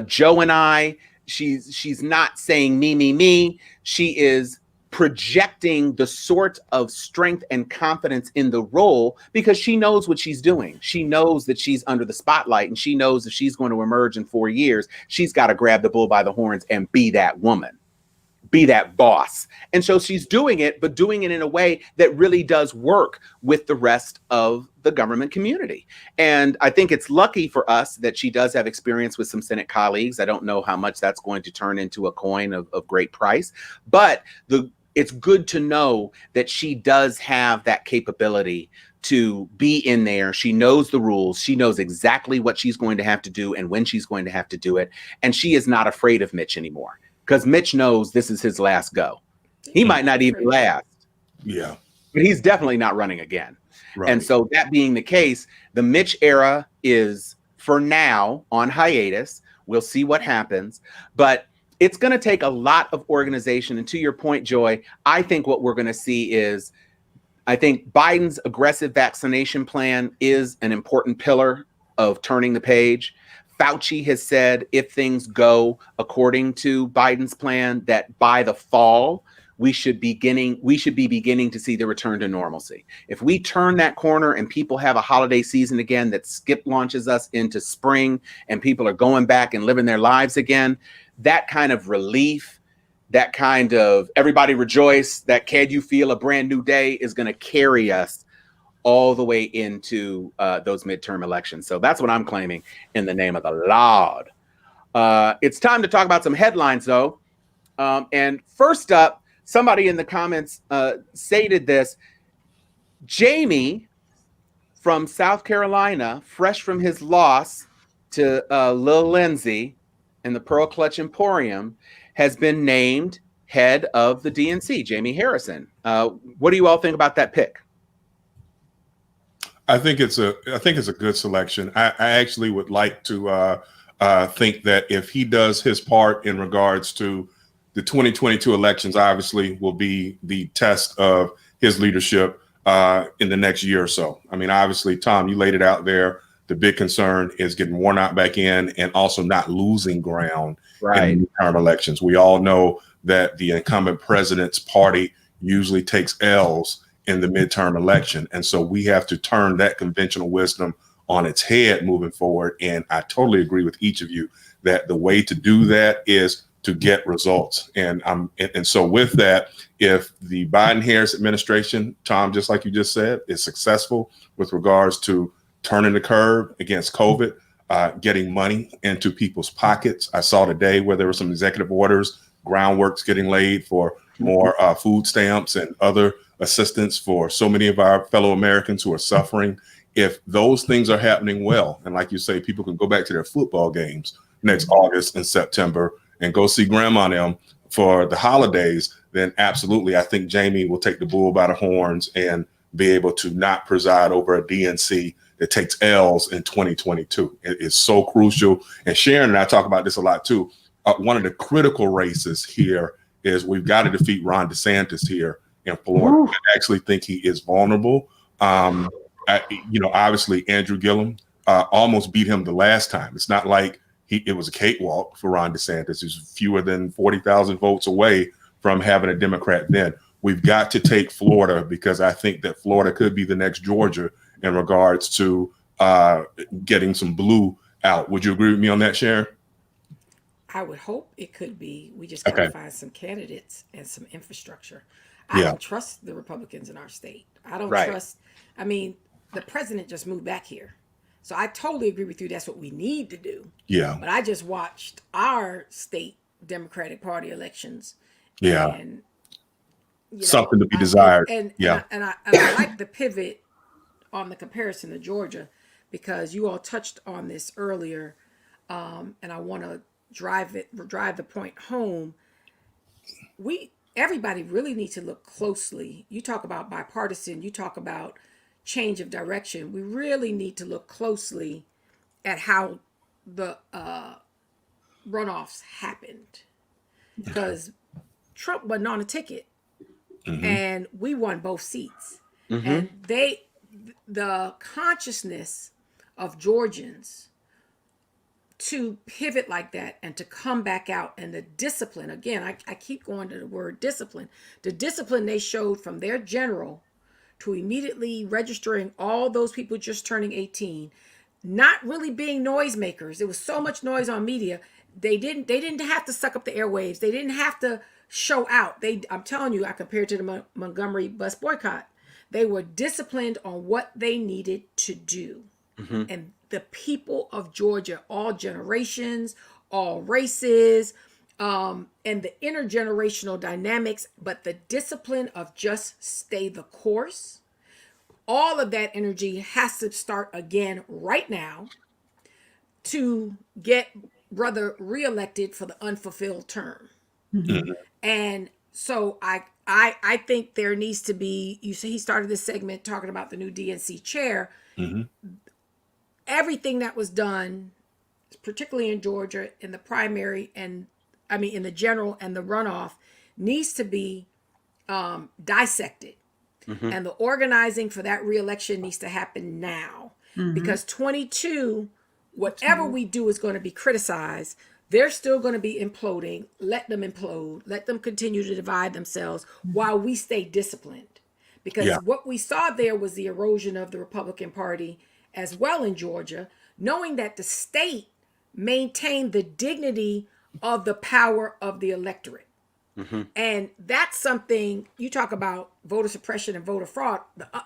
A: Joe and I. She's not saying me. She is projecting the sort of strength and confidence in the role because she knows what she's doing. She knows that she's under the spotlight, and she knows if she's going to emerge in 4 years, she's got to grab the bull by the horns and be that woman, be that boss. And so she's doing it, but doing it in a way that really does work with the rest of the government community. And I think it's lucky for us that she does have experience with some Senate colleagues. I don't know how much that's going to turn into a coin of great price, but it's good to know that she does have that capability to be in there. She knows the rules. She knows exactly what she's going to have to do and when she's going to have to do it. And she is not afraid of Mitch anymore because Mitch knows this is his last go. He might not even last.
B: Yeah.
A: But he's definitely not running again. Right. And so that being the case, the Mitch era is for now on hiatus. We'll see what happens. But it's going to take a lot of organization. And to your point, Joy, I think what we're going to see is, I think Biden's aggressive vaccination plan is an important pillar of turning the page. Fauci has said if things go according to Biden's plan, that by the fall, we should be beginning to see the return to normalcy. If we turn that corner and people have a holiday season again that skip launches us into spring and people are going back and living their lives again, that kind of relief, that kind of everybody rejoice, that can you feel a brand new day is going to carry us all the way into those midterm elections. So that's what I'm claiming in the name of the Lord. It's time to talk about some headlines, though. And first up, somebody in the comments stated this. Jamie from South Carolina, fresh from his loss to Lil Lindsay in the Pearl Clutch Emporium, has been named head of the DNC, Jamie Harrison. What do you all think about that pick?
B: I think it's a good selection. I actually would like to think that if he does his part in regards to the 2022 elections, obviously will be the test of his leadership in the next year or so. I mean, obviously, Tom, you laid it out there. The big concern is getting worn out back in and also not losing ground in midterm elections. We all know that the incumbent president's party usually takes L's in the midterm election. And so we have to turn that conventional wisdom on its head moving forward. And I totally agree with each of you that the way to do that is to get results. And so with that, if the Biden-Harris administration, Tom, just like you just said, is successful with regards to turning the curve against COVID, getting money into people's pockets. I saw today where there were some executive orders, groundwork's getting laid for more food stamps and other assistance for so many of our fellow Americans who are suffering. If those things are happening well, and like you say, people can go back to their football games next August and September and go see grandma and them for the holidays, then absolutely, I think Jamie will take the bull by the horns and be able to not preside over a DNC that takes L's in 2022. It is so crucial. And Sharon and I talk about this a lot too. One of the critical races here is we've got to defeat Ron DeSantis here in Florida. I actually think he is vulnerable. Obviously Andrew Gillum almost beat him the last time. It's not like it was a cakewalk for Ron DeSantis. He's fewer than 40,000 votes away from having a Democrat then. We've got to take Florida because I think that Florida could be the next Georgia in regards to getting some blue out. Would you agree with me on that, Sharon?
D: I would hope it could be. We just got to find some candidates and some infrastructure. I don't trust the Republicans in our state. I don't trust. I mean, the president just moved back here. So I totally agree with you. That's what we need to do.
B: Yeah.
D: But I just watched our state Democratic Party elections.
B: Yeah.
D: And,
B: something to be desired.
D: And I like the pivot on the comparison to Georgia because you all touched on this earlier. and I want to drive the point home. Everybody really needs to look closely. You talk about bipartisan, you talk about change of direction. We really need to look closely at how the runoffs happened, because Trump wasn't on a ticket, and we won both seats. And the consciousness of Georgians to pivot like that and to come back out, and the discipline, again, I keep going to the word discipline, the discipline they showed from their general to immediately registering all those people just turning 18, not really being noisemakers. There was so much noise on media. They didn't have to suck up the airwaves. They didn't have to show out. I'm telling you, I compared to the Montgomery bus boycott. They were disciplined on what they needed to do. And the people of Georgia, all generations, all races, and the intergenerational dynamics, but the discipline of just stay the course, all of that energy has to start again right now to get brother reelected for the unfulfilled term. And so I think there needs to be, you see, he started this segment talking about the new DNC chair. Everything that was done, particularly in Georgia, in the primary, and I mean in the general and the runoff, needs to be dissected. And the organizing for that reelection needs to happen now, because 22, whatever we do is going to be criticized. They're still going to be imploding. Let them implode. Let them continue to divide themselves while we stay disciplined. Because what we saw there was the erosion of the Republican Party as well in Georgia, knowing that the state maintained the dignity of the power of the electorate. And that's something, you talk about voter suppression and voter fraud.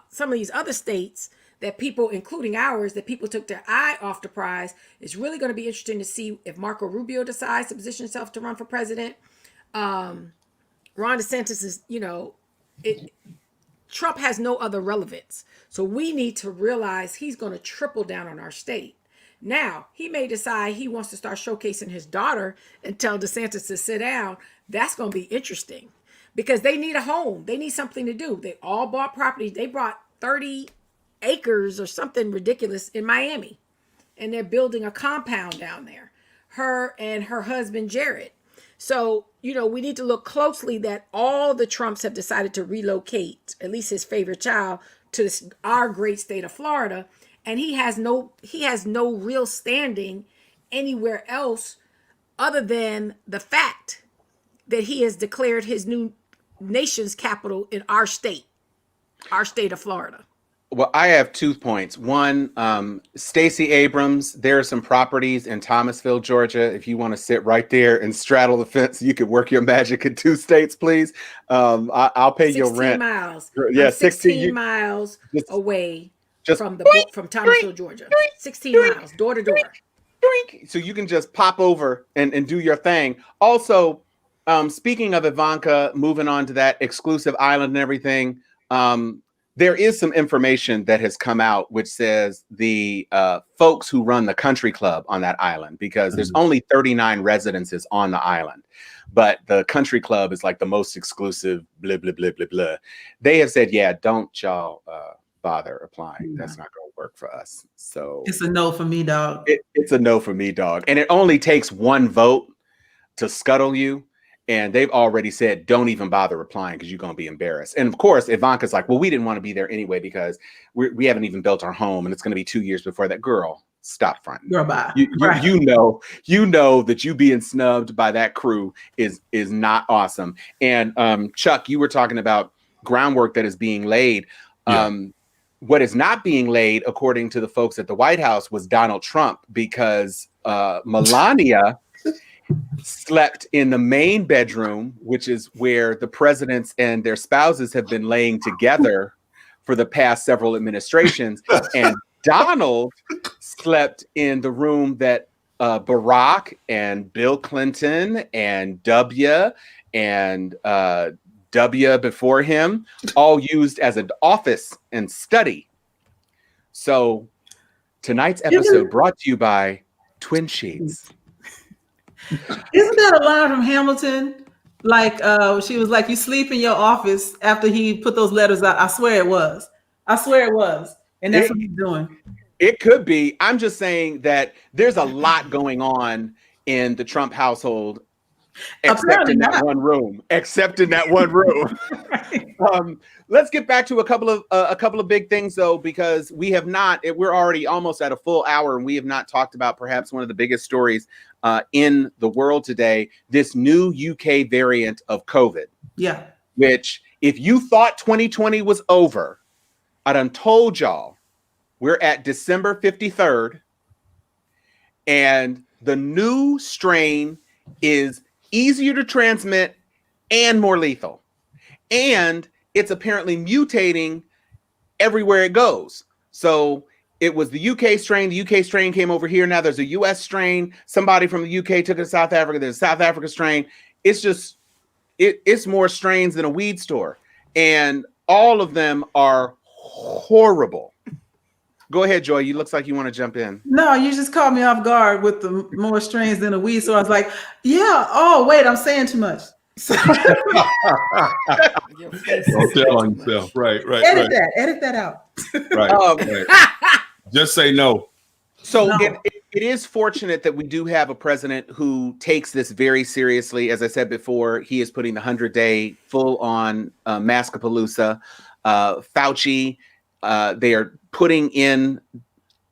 D: Some of these other states that people, including ours, that people took their eye off the prize. It's really going to be interesting to see if Marco Rubio decides to position himself to run for president. Ron DeSantis is, Trump has no other relevance. So we need to realize he's going to triple down on our state. Now, he may decide he wants to start showcasing his daughter and tell DeSantis to sit down. That's going to be interesting, because they need a home. They need something to do. They all bought property. They bought 30 acres or something ridiculous in Miami, and they're building a compound down there, her and her husband, Jared. So, we need to look closely that all the Trumps have decided to relocate, at least his favorite child, to our great state of Florida. And he has no real standing anywhere else other than the fact that he has declared his new nation's capital in our state of Florida.
A: Well, I have 2 points. One, Stacey Abrams, there are some properties in Thomasville, Georgia. If you want to sit right there and straddle the fence, you could work your magic in 2 states, please. I'll pay your rent.
D: 16 miles.
A: Yeah,
D: I'm 16 miles away from Thomasville, Georgia. 16 miles, door to door.
A: So you can just pop over and do your thing. Also, speaking of Ivanka, moving on to that exclusive island and everything, there is some information that has come out which says the folks who run the country club on that island, because there's only 39 residences on the island, but the country club is like the most exclusive, blah, blah, blah, blah, blah. They have said, yeah, don't y'all bother applying. That's not going to work for us. So
C: it's a no for me, dog.
A: It's a no for me, dog. And it only takes 1 vote to scuttle you. And they've already said, don't even bother applying because you're going to be embarrassed. And of course, Ivanka's like, well, we didn't want to be there anyway because we haven't even built our home. And it's going to be 2 years before that. Girl, stop fronting.
C: Girl, bye.
A: You know that you being snubbed by that crew is not awesome. And Chuck, you were talking about groundwork that is being laid. What is not being laid, according to the folks at the White House, was Donald Trump, because Melania slept in the main bedroom, which is where the presidents and their spouses have been laying together for the past several administrations. And Donald slept in the room that Barack and Bill Clinton and W before him all used as an office and study. So tonight's episode brought to you by Twin sheets.
C: Isn't that a line from Hamilton? Like she was like, "You sleep in your office," after he put those letters out. I swear it was. I swear it was. And that's what he's doing.
A: It could be. I'm just saying that there's a lot going on in the Trump household, except in that one room. Except in that one room. Let's get back to a couple of big things though, because we have not. We're already almost at a full hour, and we have not talked about perhaps one of the biggest stories in the world today. This new UK variant of COVID. Yeah. Which, if you thought 2020 was over, I done told y'all. We're at December 53rd, and the new strain is easier to transmit and more lethal. And it's apparently mutating everywhere it goes. So it was the UK strain. The UK strain came over here. Now there's a US strain. Somebody from the UK took it to South Africa. There's a South Africa strain. It's just, it's more strains than a weed store. And all of them are horrible. Go ahead, Joy. You looks like you want to jump in.
C: No, you just caught me off guard with the more strains than a weed. So I was like, yeah. Oh, wait, I'm saying too much.
B: Don't tell on yourself. Right.
C: Edit that out.
B: Right. Just say no.
A: So no. It is fortunate that we do have a president who takes this very seriously. As I said before, he is putting the 100-day full-on maskapalooza. Fauci, they are putting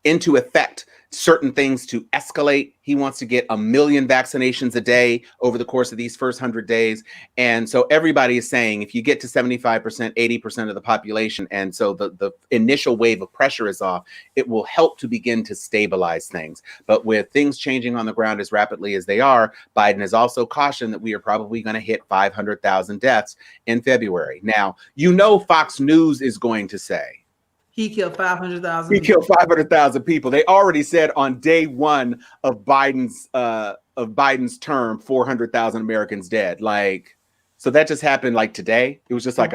A: into effect certain things to escalate. He wants to get 1 million vaccinations a day over the course of these first 100 days. And so everybody is saying if you get to 75%, 80% of the population, and so the initial wave of pressure is off, it will help to begin to stabilize things. But with things changing on the ground as rapidly as they are, Biden has also cautioned that we are probably going to hit 500,000 deaths in February. Now, you know, Fox News is going to say,
C: he killed 500,000.
A: He killed 500,000 people. They already said on day one of Biden's term, 400,000 Americans dead. Like, so that just happened like today. It was just like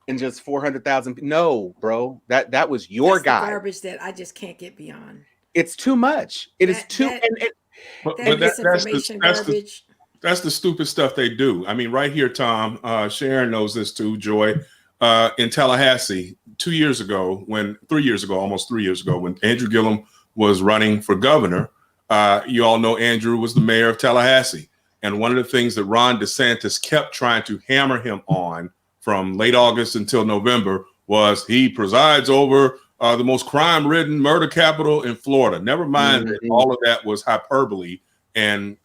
A: and just 400,000. No, bro, that was your guy.
D: Garbage that I just can't get beyond.
A: It's too much. It is too.
B: That's the stupid stuff they do. I mean, right here, Tom. Sharon knows this too. Joy. In Tallahassee 3 years ago, almost 3 years ago, when Andrew Gillum was running for governor, you all know Andrew was the mayor of Tallahassee. And one of the things that Ron DeSantis kept trying to hammer him on from late August until November was he presides over the most crime-ridden murder capital in Florida. Never mind that all of that was hyperbole and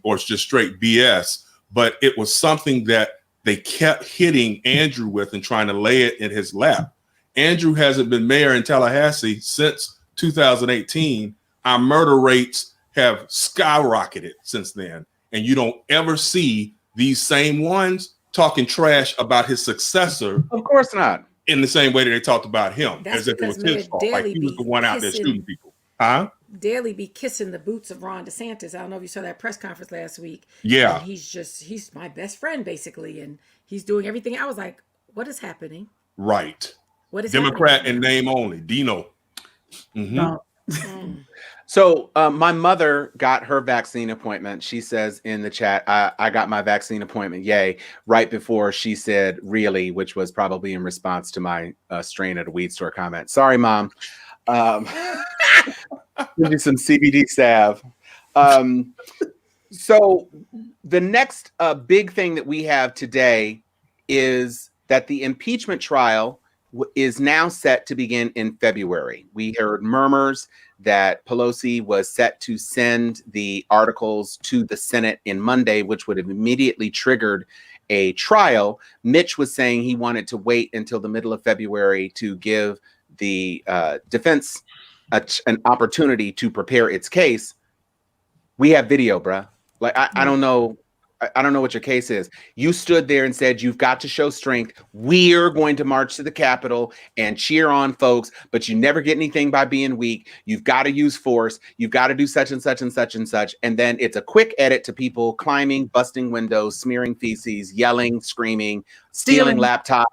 B: or it's just straight BS, but it was something that they kept hitting Andrew with and trying to lay it in his lap. Andrew hasn't been mayor in Tallahassee since 2018. Our murder rates have skyrocketed since then. And you don't ever see these same ones talking trash about his successor.
A: Of course not.
B: In the same way that they talked about him, as if it was his fault. Like he was the one out there shooting people. Huh?
D: Daly be kissing the boots of Ron DeSantis. I don't know if you saw that press conference last week.
B: Yeah.
D: And he's my best friend, basically. And he's doing everything. I was like, what is happening?
B: Right.
D: What is
B: Democrat in name only. Dino.
A: So my mother got her vaccine appointment. She says in the chat, I got my vaccine appointment, yay, right before she said really, which was probably in response to my strain at a weed store comment. Sorry, Mom. Give you some CBD salve. So the next big thing that we have today is that the impeachment trial is now set to begin in February. We heard murmurs that Pelosi was set to send the articles to the Senate in Monday, which would have immediately triggered a trial. Mitch was saying he wanted to wait until the middle of February to give the defense an opportunity to prepare its case. We have video, bruh. Like, I don't know. I don't know what your case is. You stood there and said, you've got to show strength. We're going to march to the Capitol and cheer on folks, but you never get anything by being weak. You've got to use force. You've got to do such and such and such and such. And then it's a quick edit to people climbing, busting windows, smearing feces, yelling, screaming, stealing laptops,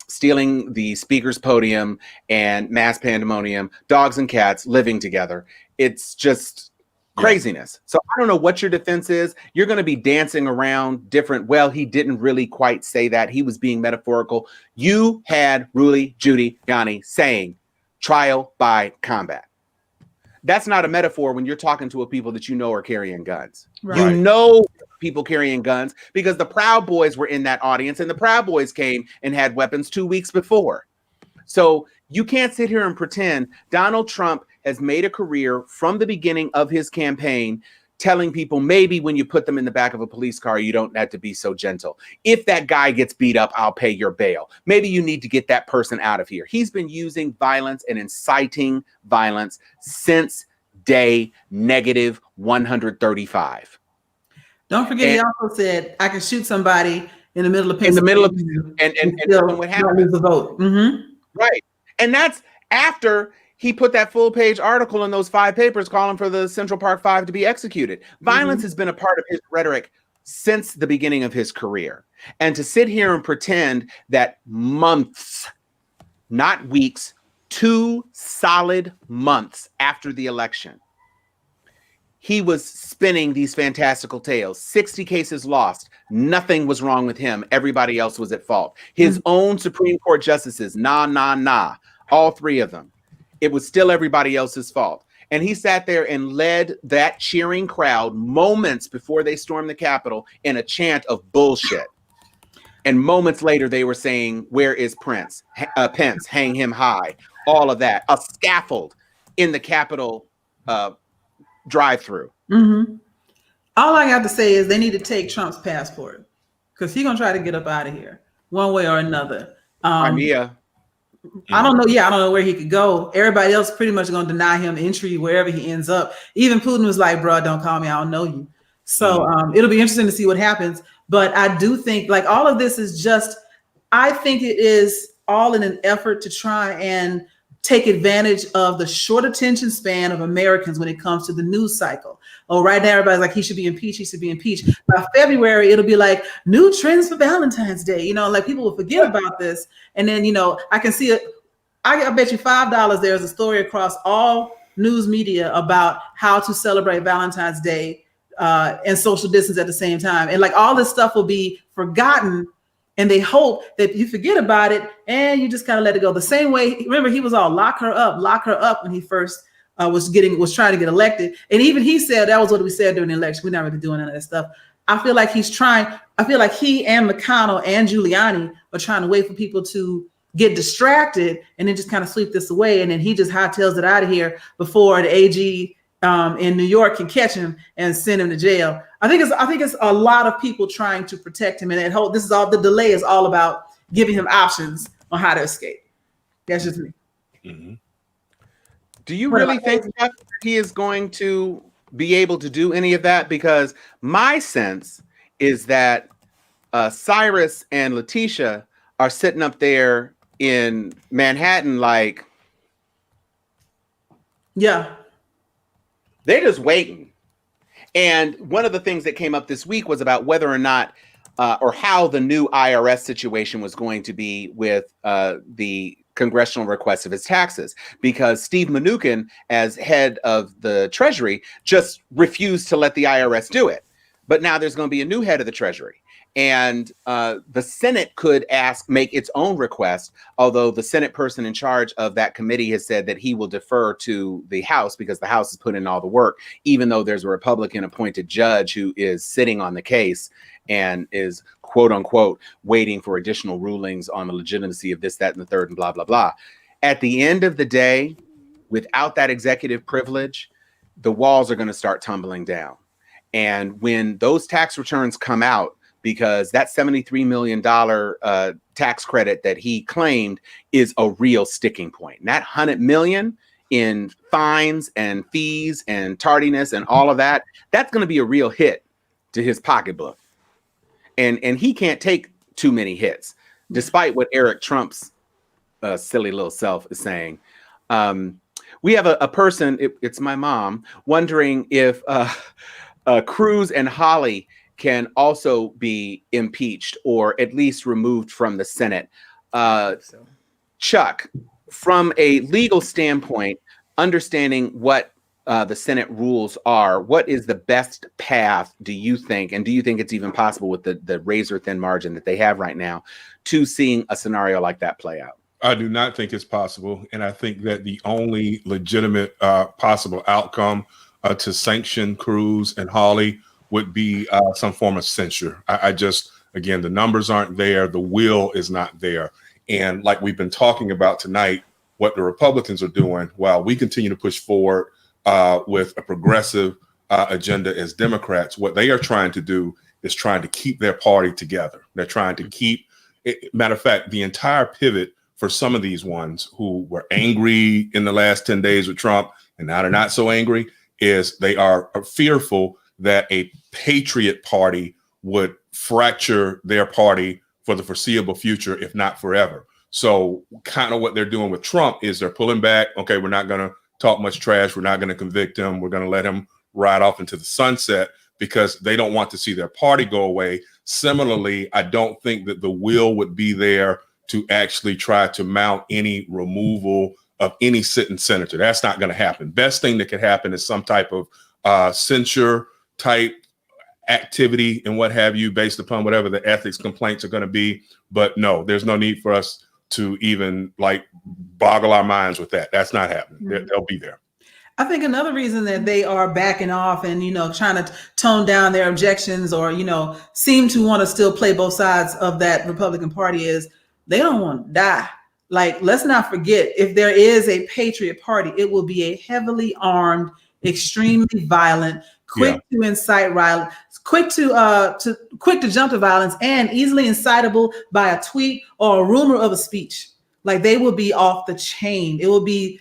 A: stealing the speaker's podium and mass pandemonium, dogs and cats living together. It's just craziness. So I don't know what your defense is. You're going to be dancing around different. Well, he didn't really quite say that. He was being metaphorical. You had Rudy Giuliani saying trial by combat. That's not a metaphor when you're talking to a people that you know are carrying guns. Right. You know people carrying guns because the Proud Boys were in that audience, and the Proud Boys came and had weapons 2 weeks before. So you can't sit here and pretend. Donald Trump has made a career from the beginning of his campaign telling people maybe when you put them in the back of a police car, you don't have to be so gentle. If that guy gets beat up, I'll pay your bail. Maybe you need to get that person out of here. He's been using violence and inciting violence since day negative 135.
C: Don't forget, he also said, I can shoot somebody in the middle of and
A: what happened?
C: The vote. Mm-hmm.
A: Right. And that's after he put that full page article in those 5 papers calling for the Central Park 5 to be executed. Violence has been a part of his rhetoric since the beginning of his career. And to sit here and pretend that months, not weeks, 2 solid months after the election, he was spinning these fantastical tales. 60 cases lost. Nothing was wrong with him. Everybody else was at fault. His own Supreme Court justices, all 3 of them. It was still everybody else's fault. And he sat there and led that cheering crowd moments before they stormed the Capitol in a chant of bullshit. And moments later, they were saying, where is Pence? Hang him high. All of that. A scaffold in the Capitol drive-through.
C: Mm-hmm. All I got to say is they need to take Trump's passport because he's going to try to get up out of here one way or another.
A: Crimea.
C: I don't know. Yeah, I don't know where he could go. Everybody else pretty much going to deny him entry wherever he ends up. Even Putin was like, bro, don't call me. I don't know you. So it'll be interesting to see what happens. But I do think like all of this is just, I think it is all in an effort to try and take advantage of the short attention span of Americans when it comes to the news cycle. Oh, right now, everybody's like, he should be impeached. He should be impeached. By February, it'll be like new trends for Valentine's Day. Like people will forget about this. And then, I can see it. I bet you $5 there's a story across all news media about how to celebrate Valentine's Day and social distance at the same time. And like all this stuff will be forgotten. And they hope that you forget about it and you just kind of let it go. The same way, remember, he was all lock her up when he first was trying to get elected. And even he said, that was what we said during the election. We're not really doing none of that stuff. I feel like he and McConnell and Giuliani are trying to wait for people to get distracted and then just kind of sweep this away. And then he just hightails it out of here before the AG in New York can catch him and send him to jail. I think it's a lot of people trying to protect him, and the delay is all about giving him options on how to escape. That's just me.
B: Mm-hmm.
A: Do you really think that he is going to be able to do any of that? Because my sense is that Cyrus and Letitia are sitting up there in Manhattan, like,
C: yeah,
A: they're just waiting. And one of the things that came up this week was about whether or not or how the new IRS situation was going to be with the congressional request of his taxes, because Steve Mnuchin, as head of the Treasury, just refused to let the IRS do it. But now there's going to be a new head of the Treasury. And the Senate could make its own request, although the Senate person in charge of that committee has said that he will defer to the House because the House has put in all the work, even though there's a Republican appointed judge who is sitting on the case and is, quote unquote, waiting for additional rulings on the legitimacy of this, that, and the third, and blah, blah, blah. At the end of the day, without that executive privilege, the walls are going to start tumbling down. And when those tax returns come out, because that $73 million tax credit that he claimed is a real sticking point. And that $100 million in fines and fees and tardiness and all of that, that's going to be a real hit to his pocketbook. And he can't take too many hits, despite what Eric Trump's silly little self is saying. We have a person, it's my mom, wondering if Cruz and Holly can also be impeached or at least removed from the Senate.
D: So.
A: Chuck, from a legal standpoint, understanding what the Senate rules are, what is the best path, do you think, and do you think it's even possible with the razor thin margin that they have right now, to seeing a scenario like that play out?
B: I do not think it's possible. And I think that the only legitimate possible outcome to sanction Cruz and Hawley would be some form of censure. I just, again, the numbers aren't there. The will is not there. And like we've been talking about tonight, what the Republicans are doing, while we continue to push forward with a progressive agenda as Democrats, what they are trying to do is trying to keep their party together. They're trying to keep, matter of fact, the entire pivot for some of these ones who were angry in the last 10 days with Trump and now they're not so angry, is they are fearful that a patriot party would fracture their party for the foreseeable future, if not forever. So kind of what they're doing with Trump is they're pulling back. Okay, we're not going to talk much trash. We're not going to convict him. We're going to let him ride off into the sunset because they don't want to see their party go away. Similarly, I don't think that the will would be there to actually try to mount any removal of any sitting senator. That's not going to happen. Best thing that could happen is some type of censure type activity and what have you, based upon whatever the ethics complaints are going to be. But no, there's no need for us to even like boggle our minds with that. That's not happening.
C: Mm-hmm.
B: They'll be there.
C: I think another reason that they are backing off and, trying to tone down their objections or, seem to want to still play both sides of that Republican Party is they don't want to die. Like, let's not forget, if there is a patriot party, it will be a heavily armed, extremely violent, quick to incite violence, quick to jump to violence, and easily incitable by a tweet or a rumor of a speech. Like, they will be off the chain. It will be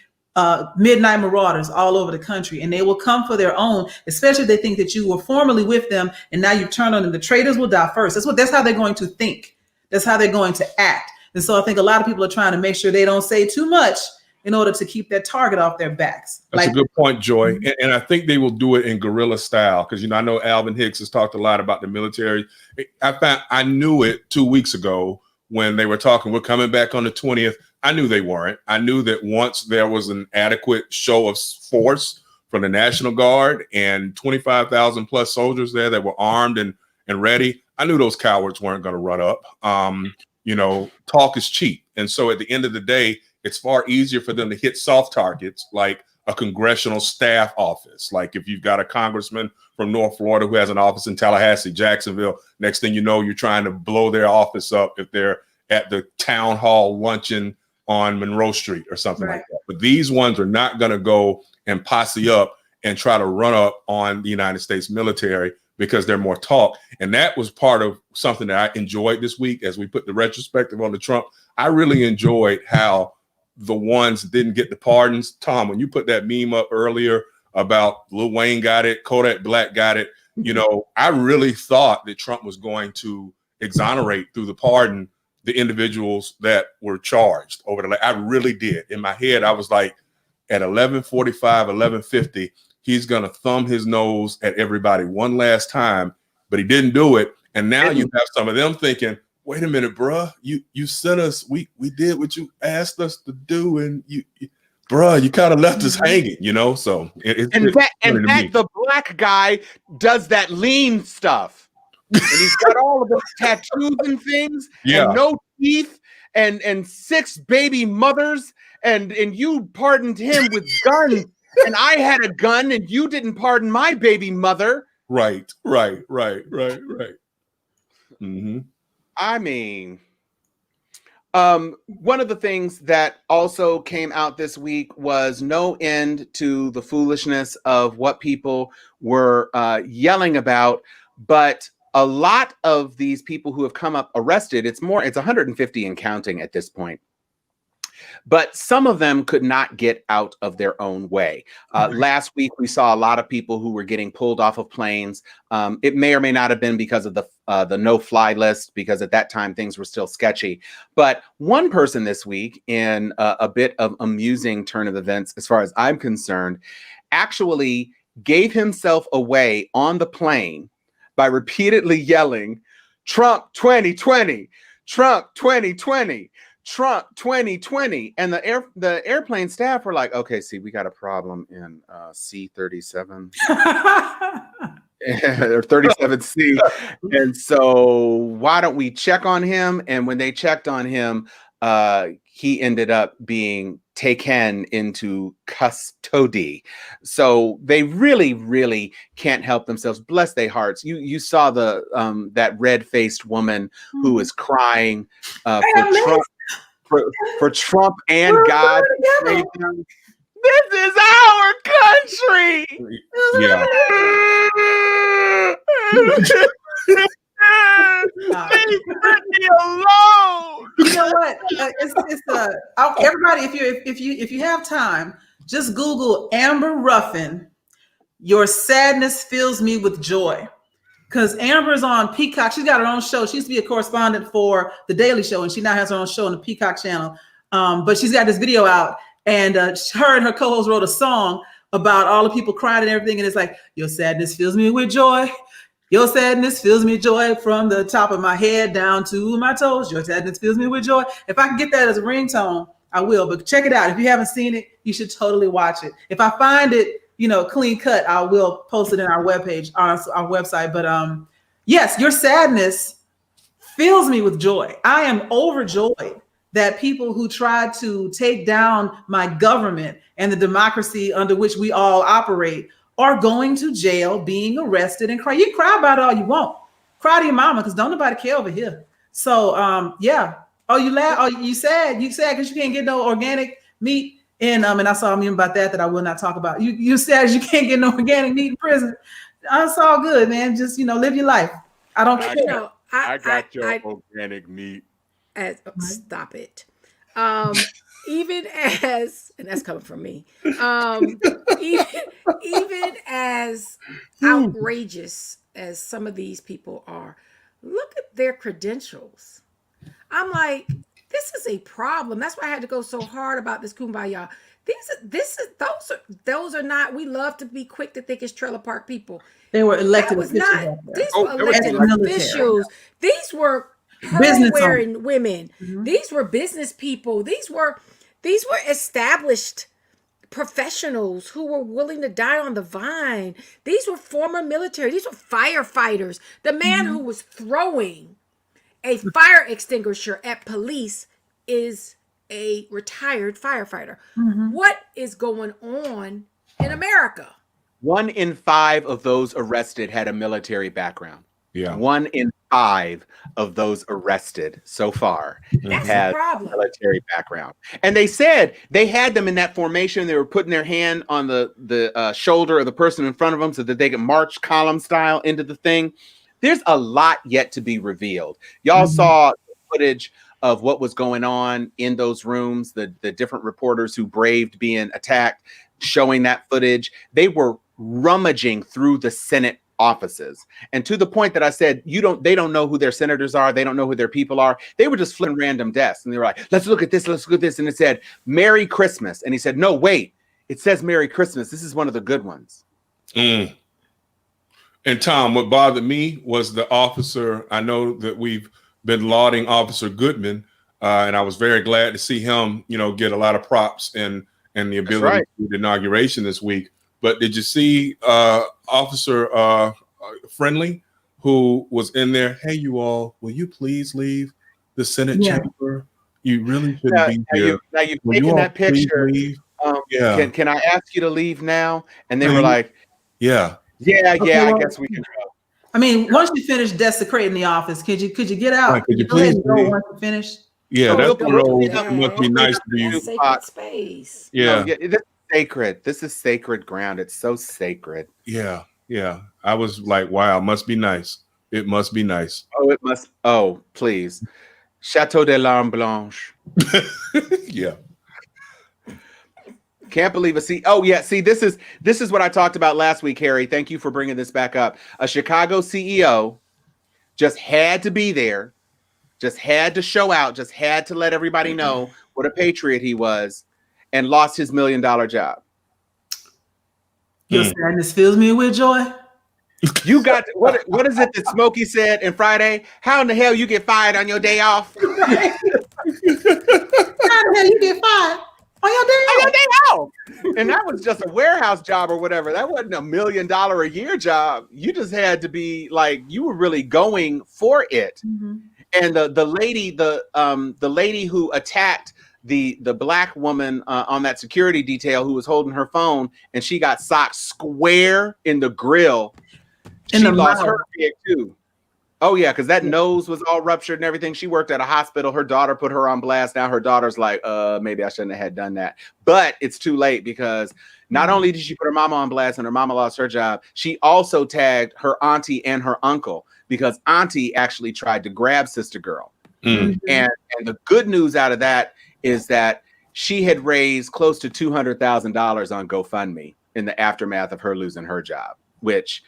C: midnight marauders all over the country, and they will come for their own, especially if they think that you were formerly with them and now you've turned on them. The traitors will die first. That's how they're going to think. That's how they're going to act. And so I think a lot of people are trying to make sure they don't say too much in order to keep that target off their backs.
B: That's a good point, Joy. And I think they will do it in guerrilla style because, I know Alvin Hicks has talked a lot about the military. I knew it 2 weeks ago when they were talking, we're coming back on the 20th. I knew they weren't. I knew that once there was an adequate show of force from the National Guard and 25,000 plus soldiers there that were armed and ready, I knew those cowards weren't going to run up. Talk is cheap. And so at the end of the day, it's far easier for them to hit soft targets like a congressional staff office. Like if you've got a congressman from North Florida who has an office in Tallahassee, Jacksonville, next thing you know, you're trying to blow their office up if they're at the town hall luncheon on Monroe Street or something like that. But these ones are not going to go and posse up and try to run up on the United States military because they're more talk. And that was part of something that I enjoyed this week as we put the retrospective on the Trump. I really enjoyed how the ones didn't get the pardons. Tom, when you put that meme up earlier about Lil Wayne got it, Kodak Black got it, I really thought that Trump was going to exonerate through the pardon the individuals that were charged over the. I really did. In my head, I was like, at 11:45, 11:50, he's going to thumb his nose at everybody one last time, but he didn't do it. And now you have some of them thinking, wait a minute, bruh, you sent us, we did what you asked us to do, and you kind of left us hanging, So
A: in fact, the black guy does that lean stuff, and he's got all of those tattoos and things, and no teeth, and 6 baby mothers, and you pardoned him with guns, and I had a gun, and you didn't pardon my baby mother.
B: Right. Mm-hmm.
A: I mean, one of the things that also came out this week was no end to the foolishness of what people were yelling about. But a lot of these people who have come up arrested, it's 150 and counting at this point. But some of them could not get out of their own way. Last week, we saw a lot of people who were getting pulled off of planes. It may or may not have been because of the no-fly list, because at that time, things were still sketchy. But one person this week, in a bit of amusing turn of events, as far as I'm concerned, actually gave himself away on the plane by repeatedly yelling, Trump 2020, Trump 2020. Trump 2020, and the airplane staff were like, okay, see, we got a problem in C-37 or 37C, and so why don't we check on him? And when they checked on him, he ended up being taken into custody. So they really, really can't help themselves. Bless their hearts. You saw the that red-faced woman who is crying for Trump and God. This is our country.
B: Yeah.
A: Leave me alone.
C: You know what? Everybody, if you have time, just Google Amber Ruffin. Your sadness fills me with joy. Because Amber's on Peacock. She's got her own show. She used to be a correspondent for The Daily Show, and she now has her own show on the Peacock channel. But she's got this video out, and her and her co-host wrote a song about all the people crying and everything. And it's like, your sadness fills me with joy. Your sadness fills me joy from the top of my head down to my toes. Your sadness fills me with joy. If I can get that as a ringtone, I will. But check it out. If you haven't seen it, you should totally watch it. If I find it, clean cut, I will post it in our webpage, on our website. But yes, your sadness fills me with joy. I am overjoyed that people who tried to take down my government and the democracy under which we all operate are going to jail, being arrested, and cry. You cry about it all you want. Cry to your mama, because don't nobody care over here. So yeah. Oh, you laugh? Oh, you sad? You sad because you can't get no organic meat? And I saw a meme about that I will not talk about. You said you can't get no organic meat in prison. It's all good, man. Just live your life. I don't care.
A: I got your organic meat.
D: Stop it. Even as, and that's coming from me. Even as outrageous as some of these people are, look at their credentials. I'm like, this is a problem. That's why I had to go so hard about this kumbaya. Those are not. We love to be quick to think it's trailer park people.
C: They were elected
D: officials. These were elected officials. These were pearl-wearing women. Mm-hmm. These were business people. These were established professionals who were willing to die on the vine. These were former military. These were firefighters. The man who was throwing a fire extinguisher at police is a retired firefighter. Mm-hmm. What is going on in America?
A: 1 in 5 of those arrested had a military background.
B: Yeah.
A: 1 in 5 of those arrested so far has a military background. And they said they had them in that formation. They were putting their hand on the shoulder of the person in front of them so that they could march column style into the thing. There's a lot yet to be revealed. Y'all saw footage of what was going on in those rooms, the different reporters who braved being attacked, showing that footage. They were rummaging through the Senate offices. And to the point that I said, they don't know who their senators are. They don't know who their people are. They were just flipping random desks. And they were like, let's look at this. Let's look at this. And it said, Merry Christmas. And he said, no, wait, it says Merry Christmas. This is one of the good ones.
B: Mm. And Tom, what bothered me was the officer. I know that we've been lauding Officer Goodman, and I was very glad to see him, get a lot of props and the ability to do the inauguration this week. But did you see Officer Friendly, who was in there? Hey, you all, will you please leave the Senate chamber? You really shouldn't be here.
A: Now you've taken that picture. Can I ask you to leave now? And they were like,
B: yeah,
A: I guess we can go.
C: I mean, once you finish desecrating the office, could you get out?
B: Right, could you please
C: go once you finish?
B: Yeah, that's the role. It must be nice to be
D: sacred space.
B: Yeah.
A: This is sacred. This is sacred ground. It's so sacred.
B: Yeah. I was like, wow, it must be nice. It must be nice.
A: Oh, it must. Oh, please. Chateau de l'Arme Blanche.
B: Yeah.
A: Can't believe it. See, this is what I talked about last week, Harry. Thank you for bringing this back up. A Chicago CEO just had to be there, just had to show out, just had to let everybody know what a patriot he was, and lost his $1 million job.
C: Your sadness fills me with joy.
A: You got what is it that Smokey said in Friday? How in the hell you get fired on your day off?
C: the hell you get fired on your day
A: On
C: off?
A: your day off. And that was just a warehouse job or whatever. That wasn't $1 million a year job. You just had to be like, you were really going for it.
C: Mm-hmm.
A: And the lady who attacked the black woman on that security detail who was holding her phone, and she got socked square in the grill. She lost her gig too. Oh yeah, because that nose was all ruptured and everything. She worked at a hospital. Her daughter put her on blast. Now her daughter's like, maybe I shouldn't have done that. But it's too late, because not only did she put her mama on blast and her mama lost her job, she also tagged her auntie and her uncle, because auntie actually tried to grab sister girl.
B: Mm.
A: And the good news out of that is that she had raised close to $200,000 on GoFundMe in the aftermath of her losing her job, which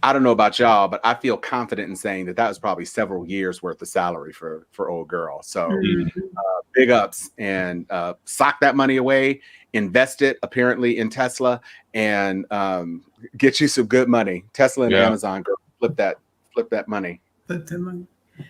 A: I don't know about y'all, but I feel confident in saying that was probably several years worth of salary for old girl. So big ups, and sock that money away, invest it apparently in Tesla, and get you some good money. Tesla and Amazon, girl, flip that money.
C: Flip that money.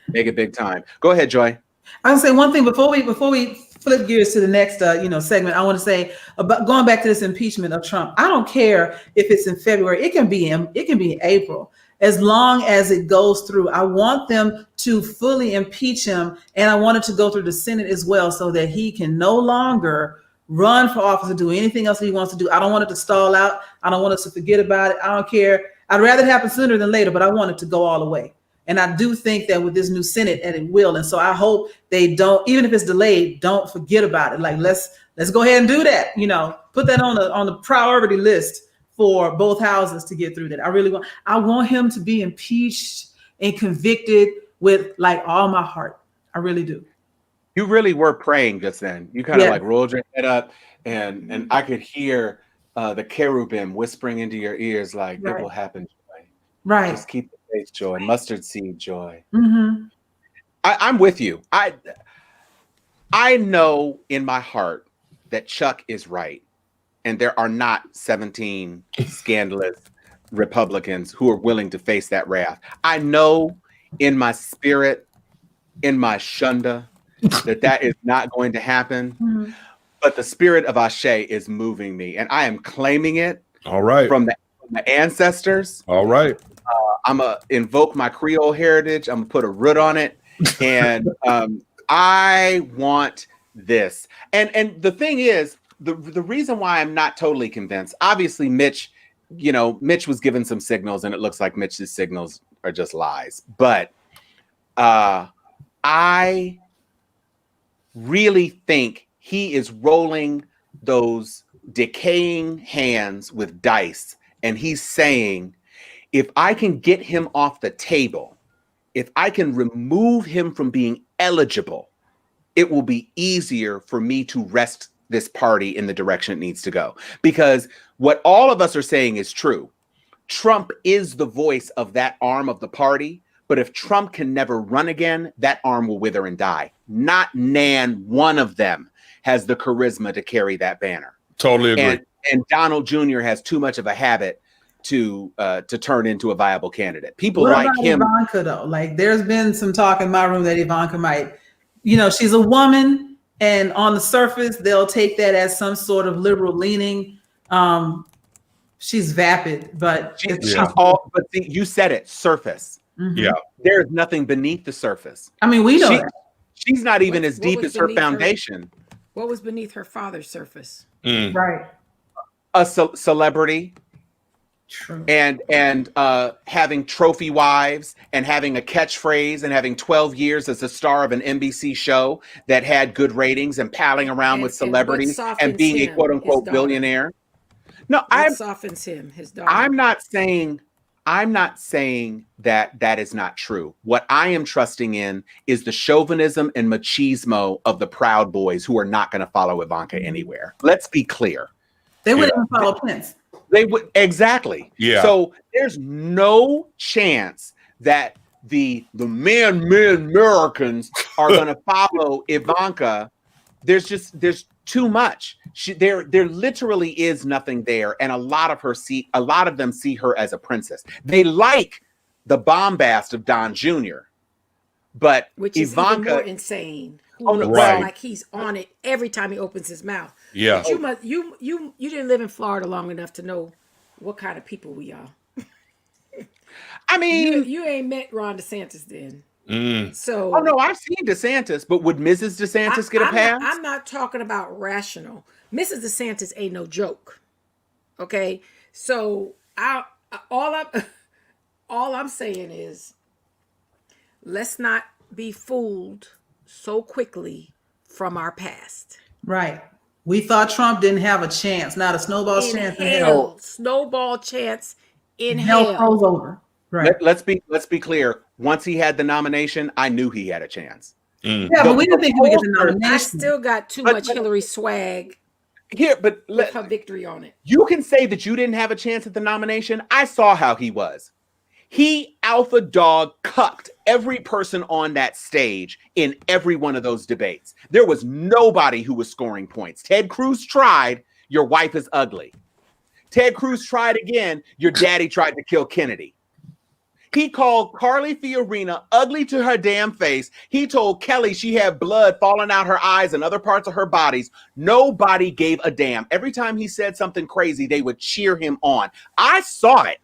A: Make it big time. Go ahead, Joy.
C: I want to say one thing before we flip gears to the next segment. I want to say about going back to this impeachment of Trump. I don't care if it's in February. It can be in April. As long as it goes through, I want them to fully impeach him, and I want it to go through the Senate as well, so that he can no longer run for office or do anything else that he wants to do. I don't want it to stall out. I don't want us to forget about it. I don't care. I'd rather it happen sooner than later, but I want it to go all the way. And I do think that with this new Senate, and it will. And so I hope they don't, even if it's delayed, don't forget about it. Like, let's go ahead and do that. You know, put that on the priority list for both houses to get through that. I want him to be impeached and convicted with like all my heart. I really do.
A: You really were praying just then. You kind of like rolled your head up, and I could hear the cherubim whispering into your ears, like, it will happen, Joy.
C: Right.
A: Just keep the faith, Joy. Mustard seed, Joy.
C: Mm-hmm.
A: I'm with you. I know in my heart that Chuck is right, and there are not 17 scandalous Republicans who are willing to face that wrath. I know in my spirit, in my shunda, that is not going to happen. Mm-hmm. But the spirit of Ashe is moving me, and I am claiming it.
B: All right.
A: From the ancestors.
B: All right.
A: I'm going to invoke my Creole heritage. I'm going to put a root on it. And I want this. And the thing is, the reason why I'm not totally convinced, obviously Mitch was given some signals, and it looks like Mitch's signals are just lies. But I really think he is rolling those decaying hands with dice, and he's saying, if I can get him off the table, if I can remove him from being eligible, it will be easier for me to wrest this party in the direction it needs to go. Because what all of us are saying is true. Trump is the voice of that arm of the party. But if Trump can never run again, that arm will wither and die. Not one of them has the charisma to carry that banner.
B: Totally agree.
A: And Donald Jr. has too much of a habit to turn into a viable candidate. People like him.
C: Ivanka, though, like there's been some talk in my room that Ivanka might, she's a woman, and on the surface they'll take that as some sort of liberal leaning. She's vapid, but
A: but see, you said it, surface.
C: Mm-hmm.
B: Yeah,
A: there is nothing beneath the surface.
C: I mean, we know that.
A: She's not even as deep as her foundation.
D: What was beneath her father's surface?
C: Right.
A: A celebrity.
C: True.
A: And having trophy wives, and having a catchphrase, and having 12 years as a star of an NBC show that had good ratings, and palling around with celebrities, and being a quote unquote billionaire. No,
D: softens him, his daughter.
A: I'm not saying that is not true. What I am trusting in is the chauvinism and machismo of the Proud Boys, who are not going to follow Ivanka anywhere. Let's be clear.
C: They wouldn't even follow Pence.
A: They would, exactly.
B: Yeah.
A: So there's no chance that the men Americans are going to follow Ivanka. There's too much. There literally is nothing there, and a lot of them see her as a princess. They like the bombast of Don Jr., but
D: which is
A: Ivanka
D: even more insane. who
A: Oh, no,
D: looks
B: right.
D: like he's on it every time he opens his mouth.
B: Yeah.
D: But you didn't live in Florida long enough to know what kind of people we are.
A: I mean,
D: You ain't met Ron DeSantis then.
B: Mm.
D: So
A: oh no, I've seen DeSantis, but would Mrs. DeSantis get a pass?
D: I'm not talking about rational. Mrs. DeSantis ain't no joke. Okay, so all I'm saying is, let's not be fooled so quickly from our past.
C: Right. We thought Trump didn't have a chance, not a snowball's chance in hell.
D: Snowball chance in
C: Hell
D: hell.
C: froze over. Right.
A: Let's be clear. Once he had the nomination, I knew he had a chance.
B: Mm.
C: Yeah, but we didn't think he would get the nomination.
D: I still got too much Hillary swag
A: Here, but
D: with her victory on it.
A: you can say that you didn't have a chance at the nomination. I saw how he was. He alpha dog cucked every person on that stage in every one of those debates. There was nobody who was scoring points. Ted Cruz tried. Your wife is ugly. Ted Cruz tried again. Your daddy tried to kill Kennedy. He called Carly Fiorina ugly to her damn face. He told Kelly she had blood falling out her eyes and other parts of her bodies. Nobody gave a damn. Every time he said something crazy, they would cheer him on. I saw it.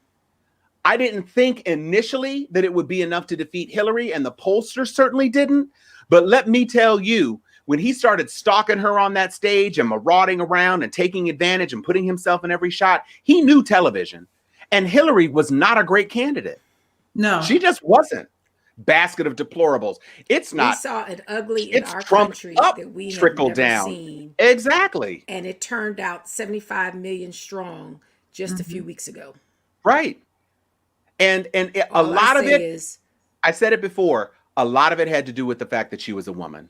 A: I didn't think initially that it would be enough to defeat Hillary, and the pollsters certainly didn't. But let me tell you, when he started stalking her on that stage and marauding around and taking advantage and putting himself in every shot, he knew television. And Hillary was not a great candidate.
C: No.
A: She just wasn't. Basket of deplorables. It's not.
D: We saw an ugly in
A: It's
D: our
A: Trump
D: country
A: up,
D: that we have
A: trickle
D: never
A: down.
D: seen.
A: Exactly.
D: And it turned out 75 million strong just a few weeks ago.
A: Right. And a
D: All
A: lot
D: I
A: of
D: say
A: it,
D: is,
A: I said it before, a lot of it had to do with the fact that she was a woman.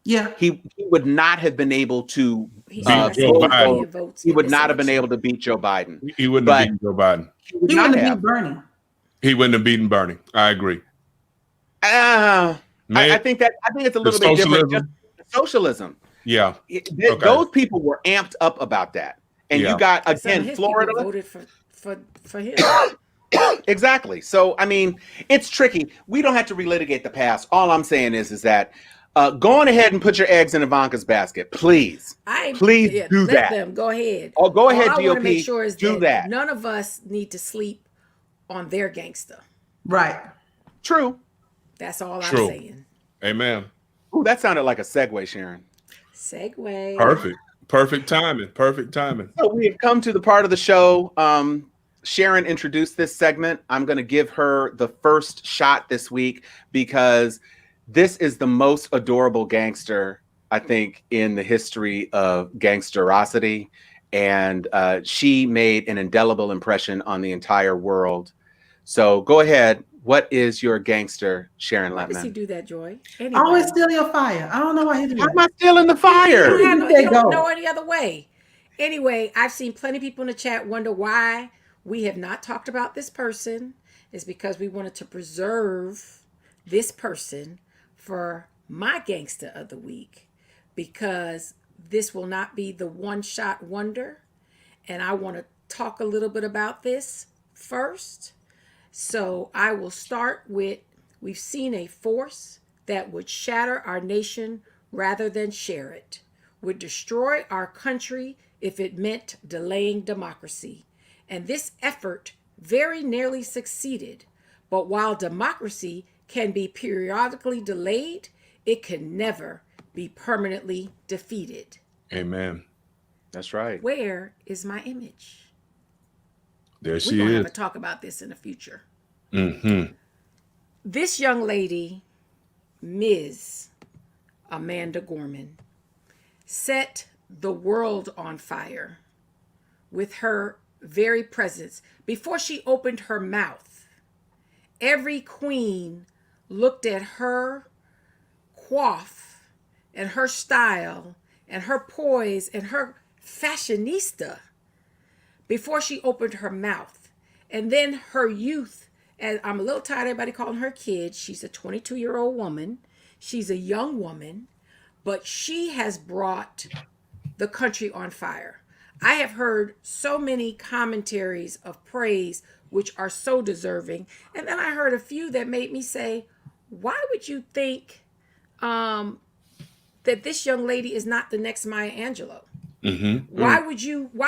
C: Yeah.
A: He would not have been able to
D: he
B: Joe Biden.
A: he would not have been able to beat Joe Biden.
B: He wouldn't
A: But
B: have beaten Joe Biden.
A: He would
C: He
A: not
C: wouldn't have
A: have.
C: beat Bernie.
B: He wouldn't have beaten Bernie. I agree.
A: I
B: Man,
A: think it's a
B: the
A: little bit different.
B: socialism.
A: Just socialism.
B: Yeah. Okay.
A: Those people were amped up about that. And
B: Yeah.
A: you got,
D: some of
A: again,
D: his
A: Florida.
D: people voted for him.
A: Exactly. So, I mean, it's tricky. We don't have to relitigate the past. All I'm saying is that go on ahead and put your eggs in Ivanka's basket, please. Please do
D: let
A: that.
D: them go ahead.
A: Oh, go ahead,
D: All I want to make
A: GOP.
D: sure is
A: Do that.
D: none of us need to sleep on their gangster.
C: Right.
A: True.
D: That's all
B: True.
D: I'm saying.
B: Amen.
A: Ooh, that sounded like a segue, Sharon.
D: Segue.
B: Perfect. Perfect timing. Perfect timing.
A: So we have come to the part of the show. Sharon introduced this segment. I'm going to give her the first shot this week because this is the most adorable gangster, I think, in the history of gangsterosity. And she made an indelible impression on the entire world. So go ahead. What is your gangster, Sharon
D: Why does he
A: Letman?
D: do that, Joy? Anyway.
C: Always steal your fire. I don't know why he do
A: How
C: that.
A: am I still in the fire?
D: You
C: Go.
D: don't know any other way. Anyway, I've seen plenty of people in the chat wonder why we have not talked about this person. It's because we wanted to preserve this person for my gangster of the week, because this will not be the one-shot wonder. And I want to talk a little bit about this first. So I will start with, we've seen a force that would shatter our nation rather than share it, would destroy our country if it meant delaying democracy. And this effort very nearly succeeded. But while democracy can be periodically delayed, it can never be permanently defeated.
B: Amen.
A: That's right.
D: Where is my image?
B: There
D: We're
B: she
D: going to have
B: is.
D: a talk about this in the future.
B: Mm-hmm.
D: This young lady, Ms. Amanda Gorman, set the world on fire with her very presence. Before she opened her mouth, every queen looked at her coif and her style and her poise and her fashionista before she opened her mouth. And then her youth, and I'm a little tired of everybody calling her kid. She's a 22-year-old woman. She's a young woman, but she has brought the country on fire. I have heard so many commentaries of praise, which are so deserving. And then I heard a few that made me say, why would you think that this young lady is not the next Maya Angelou.
B: Mm-hmm.
D: Why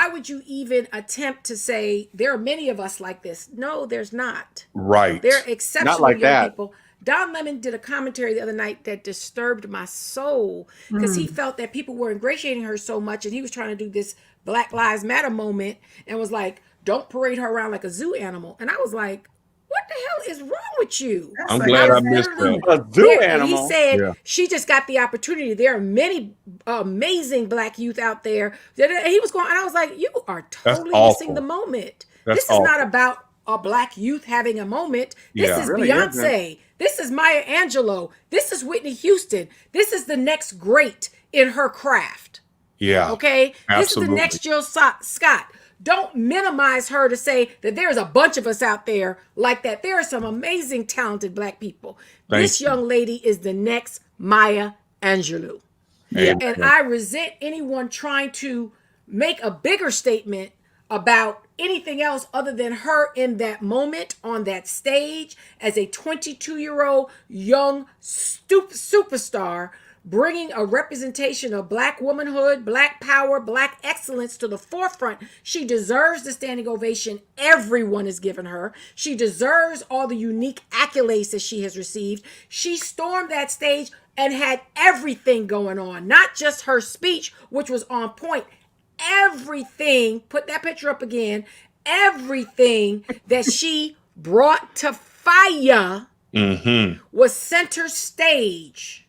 D: would you even attempt to say there are many of us like this? No, there's not.
B: Right.
D: They're exceptional
A: Not like
D: young
A: that.
D: people. Don Lemon did a commentary the other night that disturbed my soul because he felt that people were ingratiating her so much, and he was trying to do this Black Lives Matter moment and was like, don't parade her around like a zoo animal. And I was like, what the hell is wrong with you?
B: I'm glad I missed
D: literally-
B: that.
A: A zoo
D: There-
A: animal.
D: He said
B: Yeah.
D: she just got the opportunity. There are many amazing Black youth out there. And he was going, and I was like, you are totally
B: awful.
D: missing the moment.
B: That's
D: This is not
B: awful.
D: about a Black youth having a moment. This
B: Yeah.
D: is
A: Really
D: Beyonce. This is Maya Angelou. This is Whitney Houston. This is the next great in her craft.
B: Yeah.
D: Okay? This is the
B: Absolutely.
D: next Jill Scott. Don't minimize her to say that there's a bunch of us out there like that. There are some amazing, talented Black people. This young lady is the next Maya Angelou.
B: Yeah.
D: And I resent anyone trying to make a bigger statement about anything else other than her in that moment on that stage as a 22-year-old young superstar, bringing a representation of Black womanhood, Black power, Black excellence to the forefront. She deserves the standing ovation everyone has given her. She deserves all the unique accolades that she has received. She stormed that stage and had everything going on, not just her speech, which was on point. Everything, put that picture up again, everything that she brought to fire was center stage,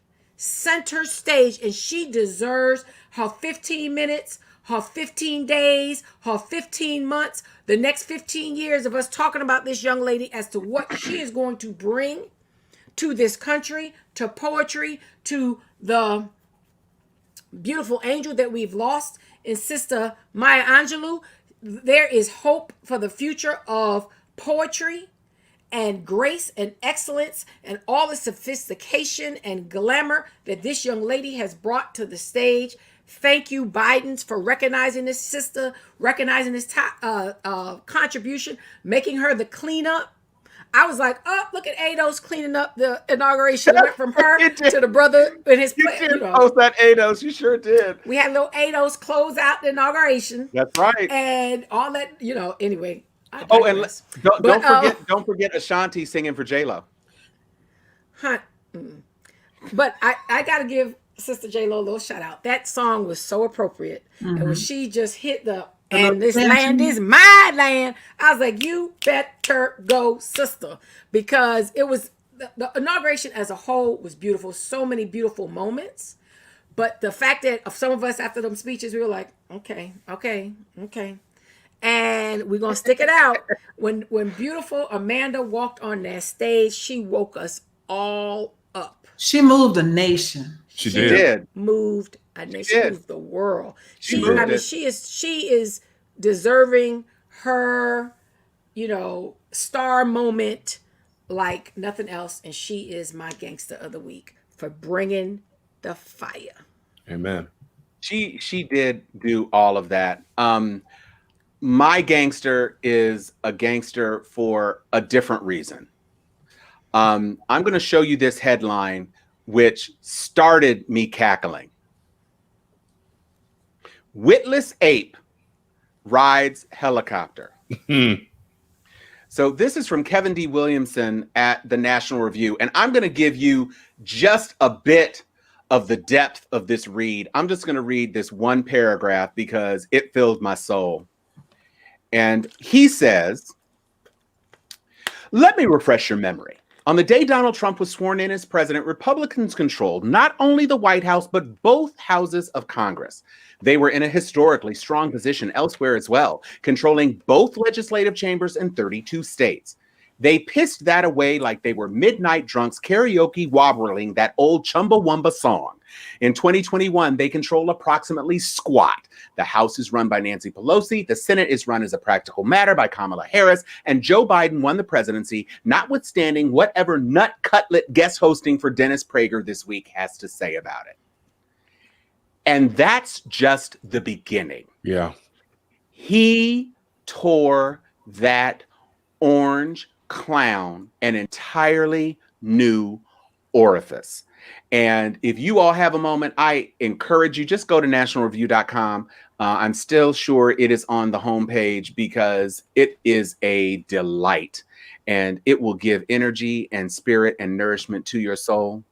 D: and she deserves her 15 minutes, her 15 days, her 15 months, the next 15 years of us talking about this young lady as to what she is going to bring to this country, to poetry, to the beautiful angel that we've lost in Sister Maya Angelou. There is hope for the future of poetry and grace and excellence and all the sophistication and glamour that this young lady has brought to the stage. Thank you, Bidens, for recognizing this sister, recognizing this contribution, making her the cleanup. I was like, oh, look at Ados cleaning up the inauguration. It went from her to the brother in his
A: You
D: place.
A: did post that Ados. You sure did.
D: We had little Ados close out the inauguration.
A: That's right.
D: And all that, anyway.
A: Oh, and
D: But,
A: don't forget Ashanti singing for J-Lo.
D: But I got to give Sister J-Lo a little shout out. That song was so appropriate. And when she just hit and this land is my land, I was like, you better go, sister. Because it was, the inauguration as a whole was beautiful. So many beautiful moments. But the fact that of some of us after them speeches, we were like, okay. And we're going to stick it out. When beautiful Amanda walked on that stage, she woke us all up.
C: She moved a nation.
B: She
A: She
B: did.
A: did.
D: Moved a nation. She
A: did.
D: moved the world.
A: She moved it.
D: She is deserving her, star moment like nothing else. And she is my gangster of the week for bringing the fire.
B: Amen.
A: She did do all of that. My gangster is a gangster for a different reason. I'm going to show you this headline, which started me cackling. Witless ape rides helicopter. So this is from Kevin D. Williamson at the National Review, and I'm going to give you just a bit of the depth of this read. I'm just going to read this one paragraph because it filled my soul. And he says, let me refresh your memory. On the day Donald Trump was sworn in as president, Republicans controlled not only the White House, but both houses of Congress. They were in a historically strong position elsewhere as well, controlling both legislative chambers in 32 states. They pissed that away like they were midnight drunks karaoke wobbling that old Chumbawamba song. In 2021, they control approximately squat. The House is run by Nancy Pelosi. The Senate is run as a practical matter by Kamala Harris. And Joe Biden won the presidency, notwithstanding whatever nut cutlet guest hosting for Dennis Prager this week has to say about it. And that's just the beginning.
B: Yeah.
A: He tore that orange clown an entirely new orifice. And if you all have a moment, I encourage you, just go to nationalreview.com. I'm still sure it is on the homepage because it is a delight and it will give energy and spirit and nourishment to your soul.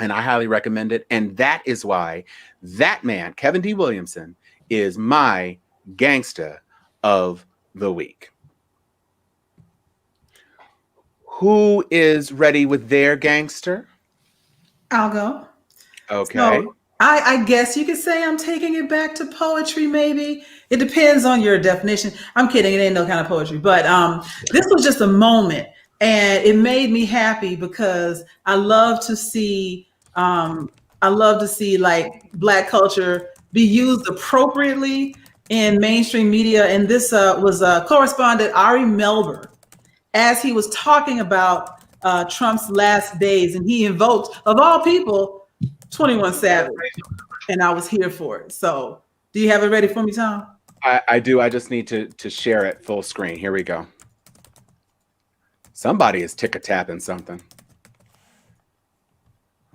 A: And I highly recommend it. And that is why that man, Kevin D. Williamson, is my gangsta of the week. Who is ready with their gangster?
C: I'll go.
A: Okay.
C: So I guess you could say I'm taking it back to poetry, maybe. It depends on your definition. I'm kidding. It ain't no kind of poetry. But this was just a moment. And it made me happy because I love to see like Black culture be used appropriately in mainstream media. And this was correspondent Ari Melber as he was talking about Trump's last days, and he invoked, of all people, 21 Savage, and I was here for it. So do you have it ready for me, Tom?
A: I do. I just need to share it full screen. Here we go. Somebody is ticker-tapping something.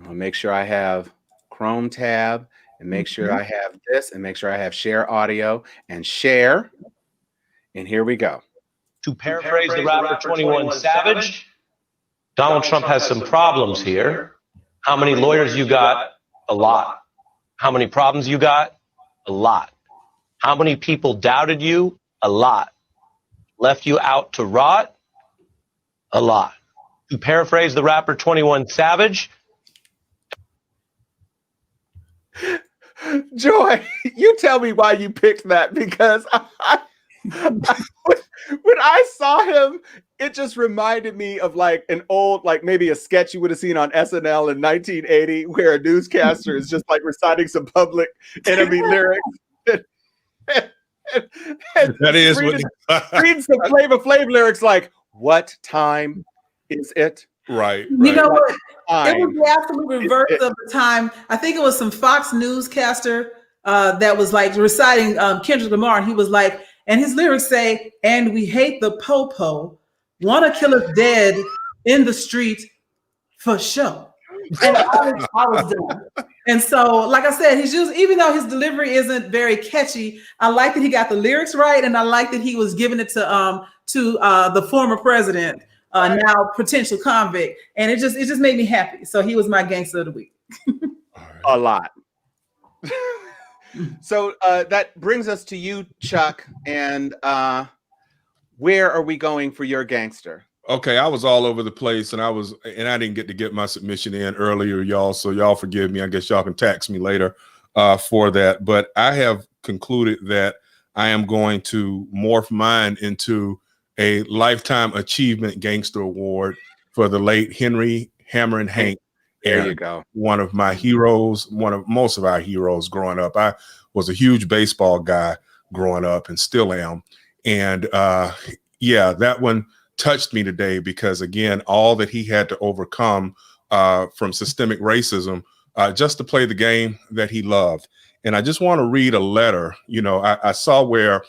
A: I'll make sure I have Chrome tab and make sure I have this and make sure I have share audio and share. And here we go.
E: To paraphrase the rapper 21 Savage, Donald Trump has some problems here. How many lawyers you got? A lot. How many problems you got? A lot. How many people doubted you? A lot. Left you out to rot? A lot. To paraphrase the rapper 21 Savage.
A: Joy, you tell me why you picked that, because when I saw him, it just reminded me of like an old, like maybe a sketch you would have seen on SNL in 1980, where a newscaster is just like reciting some Public Enemy lyrics. And
B: That is
A: reading some Flavor Flav lyrics like, "What time is it?"
B: right.
C: You know what? It
A: Time.
C: was the absolute reverse of the time. I think it was some Fox newscaster that was like reciting Kendrick Lamar, and he was like, and his lyrics say, "And we hate the po-po, wanna kill us dead in the street for sure." And I was done. And so, like I said, he's just, even though his delivery isn't very catchy, I like that he got the lyrics right, and I like that he was giving it to the former president, now potential convict, and it just made me happy. So he was my gangster of the week.
A: A lot. So that brings us to you, Chuck. And where are we going for your gangster?
B: Okay, I was all over the place, and I didn't get my submission in earlier, y'all. So y'all forgive me. I guess y'all can tax me later for that. But I have concluded that I am going to morph mine into a Lifetime Achievement Gangster Award for the late Henry Hammer and Hank.
A: There you go.
B: One of my heroes, one of most of our heroes growing up. I was a huge baseball guy growing up and still am. And yeah, that one touched me today because, again, all that he had to overcome from systemic racism just to play the game that he loved. And I just want to read a letter. You know, I saw where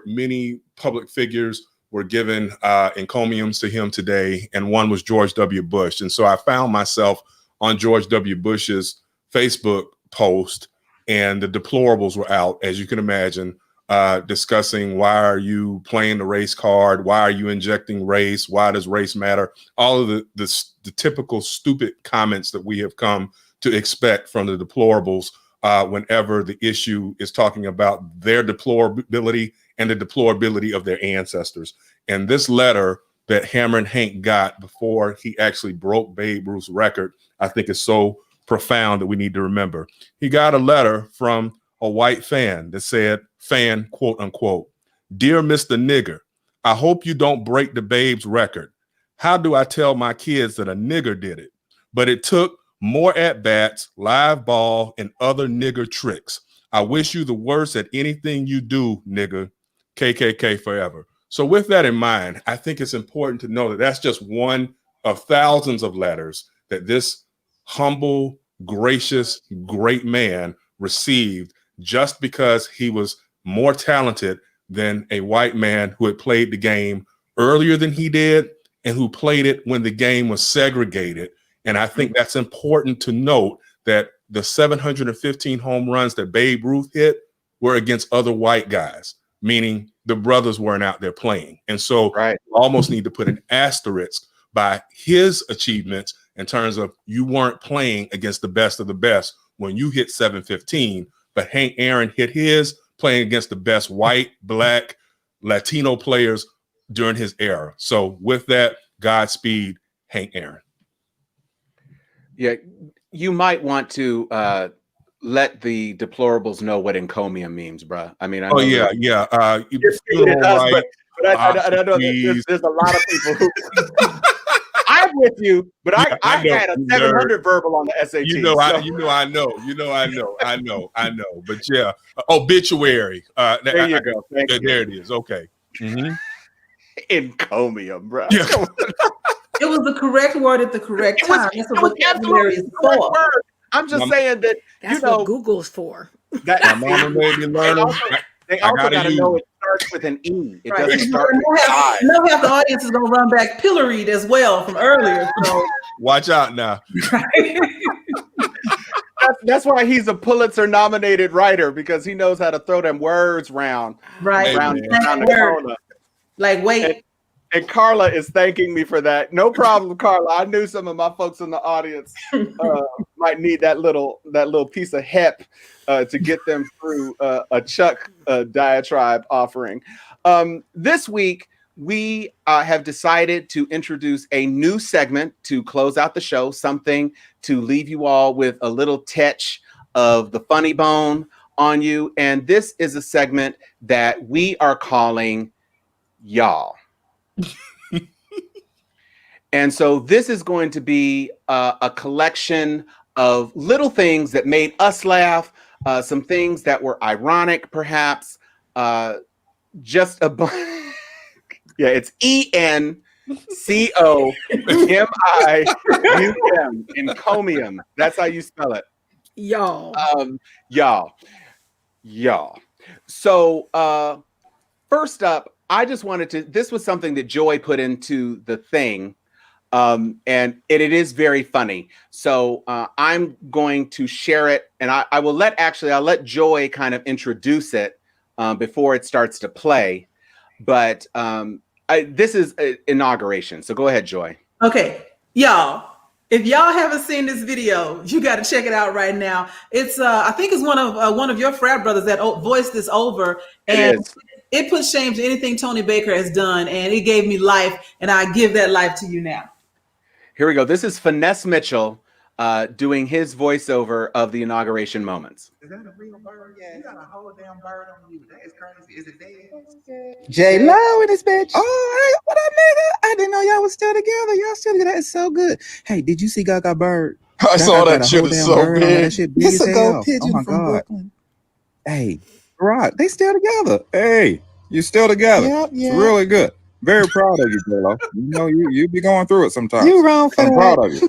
B: many public figures were given encomiums to him today, and one was George W. Bush. And so I found myself on George W. Bush's Facebook post, and the deplorables were out, as you can imagine, discussing, why are you playing the race card? Why are you injecting race? Why does race matter? All of the typical stupid comments that we have come to expect from the deplorables whenever the issue is talking about their deplorability and the deplorability of their ancestors. And this letter that Hammer and Hank got before he actually broke Babe Ruth's record, I think is so profound that we need to remember. He got a letter from a white fan that said, fan, quote unquote, "Dear Mr. Nigger, I hope you don't break the Babe's record. How do I tell my kids that a nigger did it? But it took more at-bats, live ball, and other nigger tricks. I wish you the worst at anything you do, nigger. KKK forever." So with that in mind, I think it's important to know that that's just one of thousands of letters that this humble, gracious, great man received just because he was more talented than a white man who had played the game earlier than he did and who played it when the game was segregated. And I think that's important to note, that the 715 home runs that Babe Ruth hit were against other white guys, meaning the brothers weren't out there playing. And so you almost need to put an asterisk by his achievements in terms of you weren't playing against the best of the best when you hit 715, but Hank Aaron hit his playing against the best white, black, Latino players during his era. So with that, Godspeed, Hank Aaron.
A: Yeah, you might want to let the deplorables know what encomium means, bruh. I mean, I know
B: yeah.
A: But I know there's a lot of people who I'm with you, but I had a 700 verbal on the SAT.
B: I know. But yeah, obituary.
A: There you go.
B: There it is. Okay. Mm-hmm.
A: Encomium, bro.
B: Yeah.
C: It was the correct word at the correct time. That's what vocabulary is for.
A: I'm just saying that
D: that's what Google's for.
A: That
B: my mama made me learn.
A: They also got to know it starts with an E. It doesn't start with I.
C: No, half the audience is going to run back pilloried as well from earlier. So
B: watch out now.
A: That's why he's a Pulitzer-nominated writer, because he knows how to throw them words round the corner.
C: Like, wait.
A: And Carla is thanking me for that. No problem, Carla. I knew some of my folks in the audience might need that little piece of hep to get them through a Chuck diatribe offering. This week, we have decided to introduce a new segment to close out the show, something to leave you all with a little touch of the funny bone on you. And this is a segment that we are calling Y'all. And so this is going to be a collection of little things that made us laugh, some things that were ironic, perhaps. Just a bunch. Yeah, it's ENCOMIUM, encomium. That's how you spell it.
D: Y'all.
A: Y'all. So first up, I just wanted to, this was something that Joy put into the thing, and it is very funny. So I'm going to share it, and I'll let Joy kind of introduce it before it starts to play. But this is an inauguration, so go ahead, Joy.
C: Okay, y'all. If y'all haven't seen this video, you got to check it out right now. It's I think it's one of your frat brothers that voiced this over, and it puts shame to anything Tony Baker has done, and it gave me life, and I give that life to you now.
A: Here we go. This is Finesse Mitchell doing his voiceover of the inauguration moments.
F: Is that a real bird? Yeah, you got a whole damn bird on you. That is crazy. Is it dead?
G: J-Lo and this bitch. Oh, hey, what up, nigga? I didn't know y'all was still together. Y'all still together. That is so good. Hey, did you see Gaga Bird?
F: I saw that shit. Is so big.
G: That shit big
F: It's
G: as
F: a
G: hell.
F: gold pigeon
G: Oh my
F: from
G: God.
F: Brooklyn.
G: Hey, Rock, they still together. Hey, you still together.
F: Yep,
G: It's really good. Very proud of you, J-Lo. You know, you be going through it sometimes.
F: You wrong for
G: I'm
F: that.
G: proud of you.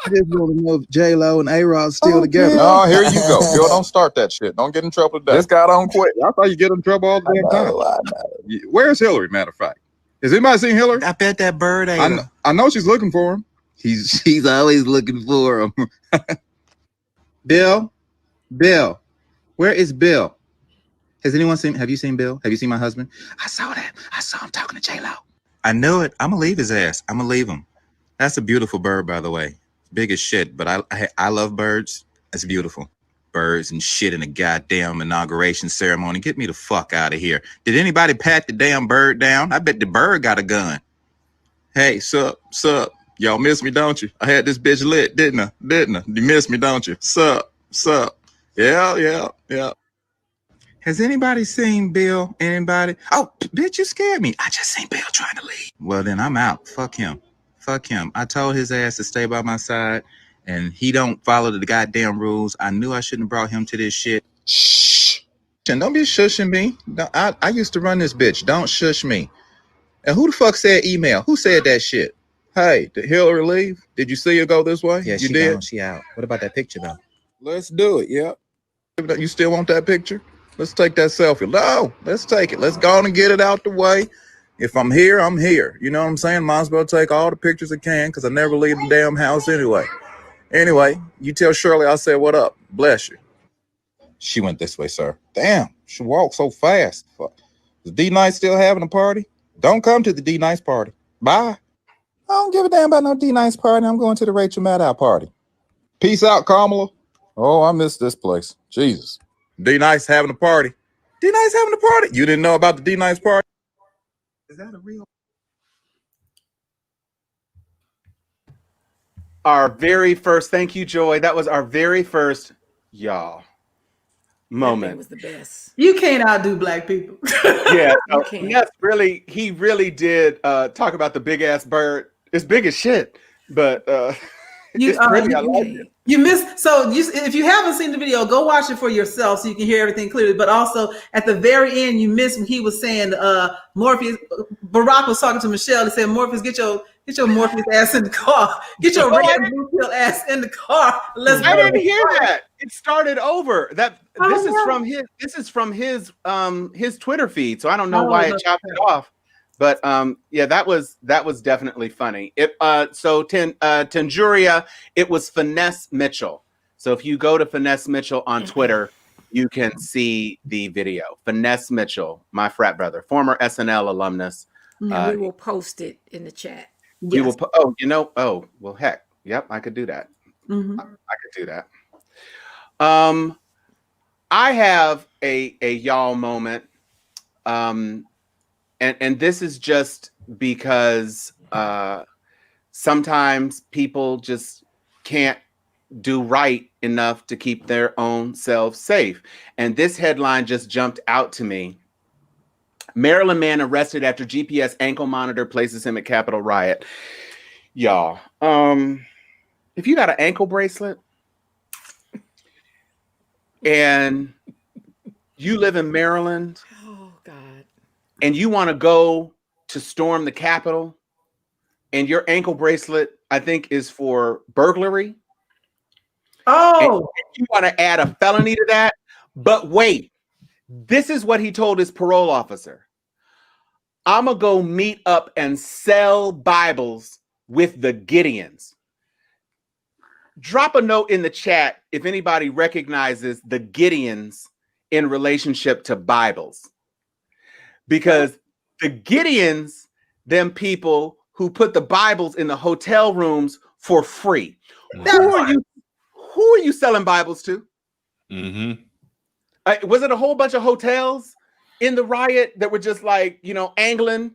G: I just want to know if J-Lo and A-Rod still together.
F: Oh, here you go. Bill, don't start that shit. Don't get in trouble today.
G: This guy don't quit. I thought you get in trouble all the damn time.
F: I know.
G: Where's Hillary, matter of fact? Has anybody seen Hillary?
F: I bet that bird ain't.
G: I know she's looking for him. She's always looking for him. Bill, where is Bill? Have you seen Bill? Have you seen my husband? I saw that. I saw him talking to J-Lo. I knew it. I'm gonna leave his ass. I'm gonna leave him. That's a beautiful bird, by the way. Big as shit, but I love birds. That's beautiful. Birds and shit in a goddamn inauguration ceremony. Get me the fuck out of here. Did anybody pat the damn bird down? I bet the bird got a gun. Hey, sup? Y'all miss me, don't you? I had this bitch lit, didn't I? You miss me, don't you? Sup? Yeah. Has anybody seen Bill? Anybody? Oh, bitch, you scared me. I just seen Bill trying to leave. Well, then I'm out. Fuck him. I told his ass to stay by my side, and he don't follow the goddamn rules. I knew I shouldn't have brought him to this shit. Shh. And don't be shushing me. I used to run this bitch. Don't shush me. And who the fuck said email? Who said that shit? Hey, did Hillary leave? Did you see her go this way?
F: Yeah,
G: you
F: she
G: did?
F: gone. She out. What about that picture, though?
G: Let's do it, yeah. You still want that picture? Let's take that selfie. No, let's take it. Let's go on and get it out the way. If I'm here, I'm here. You know what I'm saying? Might as well take all the pictures I can because I never leave the damn house anyway. Anyway, you tell Shirley I said what up. Bless you. She went this way, sir. Damn, she walked so fast. Fuck. Is D-Nice still having a party? Don't come to the D-Nice party. Bye. I don't give a damn about no D-Nice party. I'm going to the Rachel Maddow party. Peace out, Kamala. Oh, I miss this place. Jesus. D-Nice having a party. D-Nice having a party. You didn't know about the D-Nice party? Is that a real?
A: Our very first, thank you, Joy. That was our very first, y'all, moment.
D: That was the best.
C: You can't outdo black people.
A: Yeah,
D: You can't.
A: yes, really, he really did talk about the big ass bird. It's big as shit, but it's pretty. I like it.
C: You missed. So if you haven't seen the video, go watch it for yourself so you can hear everything clearly. But also at the very end, you missed when he was saying, Morpheus. Barack was talking to Michelle. He said, Morpheus, get your Morpheus ass in the car. Get your red and blue pill ass in the car. Let's
A: I
C: go.
A: didn't hear that. It started over. This is from his Twitter feed, so I don't know why it chopped it off. But yeah, that was definitely funny. So Tanjuria, it was Finesse Mitchell. So if you go to Finesse Mitchell on Twitter, you can see the video. Finesse Mitchell, my frat brother, former SNL alumnus.
D: We will post it in the chat.
A: We will. Oh, well, heck, yep, I could do that.
C: Mm-hmm.
A: I could do that. I have a y'all moment. And this is just because sometimes people just can't do right enough to keep their own selves safe. And this headline just jumped out to me. Maryland man arrested after GPS ankle monitor places him at Capitol riot. Y'all, if you got an ankle bracelet and you live in Maryland,
D: Oh God.
A: and you want to go to storm the Capitol, and your ankle bracelet, I think, is for burglary.
C: Oh,
A: And you want to add a felony to that. But wait, this is what he told his parole officer. I'm going to go meet up and sell Bibles with the Gideons. Drop a note in the chat if anybody recognizes the Gideons in relationship to Bibles. Because the Gideons, them people who put the Bibles in the hotel rooms for free. Who are you selling Bibles to?
B: Mm-hmm.
A: Was it a whole bunch of hotels in the riot that were just like, angling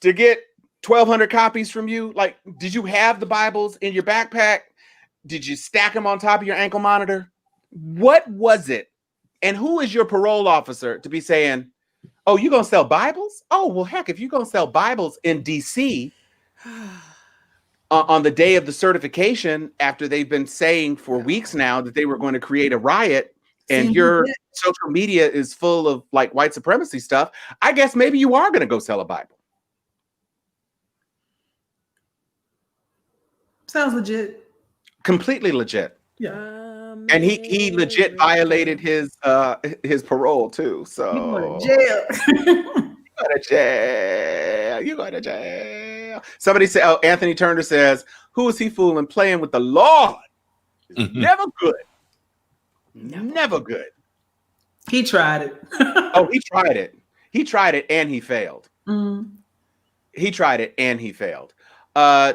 A: to get 1,200 copies from you? Like, did you have the Bibles in your backpack? Did you stack them on top of your ankle monitor? What was it? And who is your parole officer to be saying, oh, you gonna sell Bibles? Oh, well, heck, if you're gonna sell Bibles in DC on the day of the certification, after they've been saying for weeks now that they were going to create a riot, and your social media is full of like white supremacy stuff, I guess maybe you are gonna go sell a Bible.
C: sounds legit.
A: Completely legit.
C: Yeah.
A: And he legit violated his parole too. So
C: Jail.
A: go to jail. You go to jail. Somebody said, oh, Anthony Turner says, who is he fooling playing with the Lord? Never good. Never good.
C: He tried it.
A: Oh, he tried it. He tried it and he failed.
C: Mm.
A: He tried it and he failed.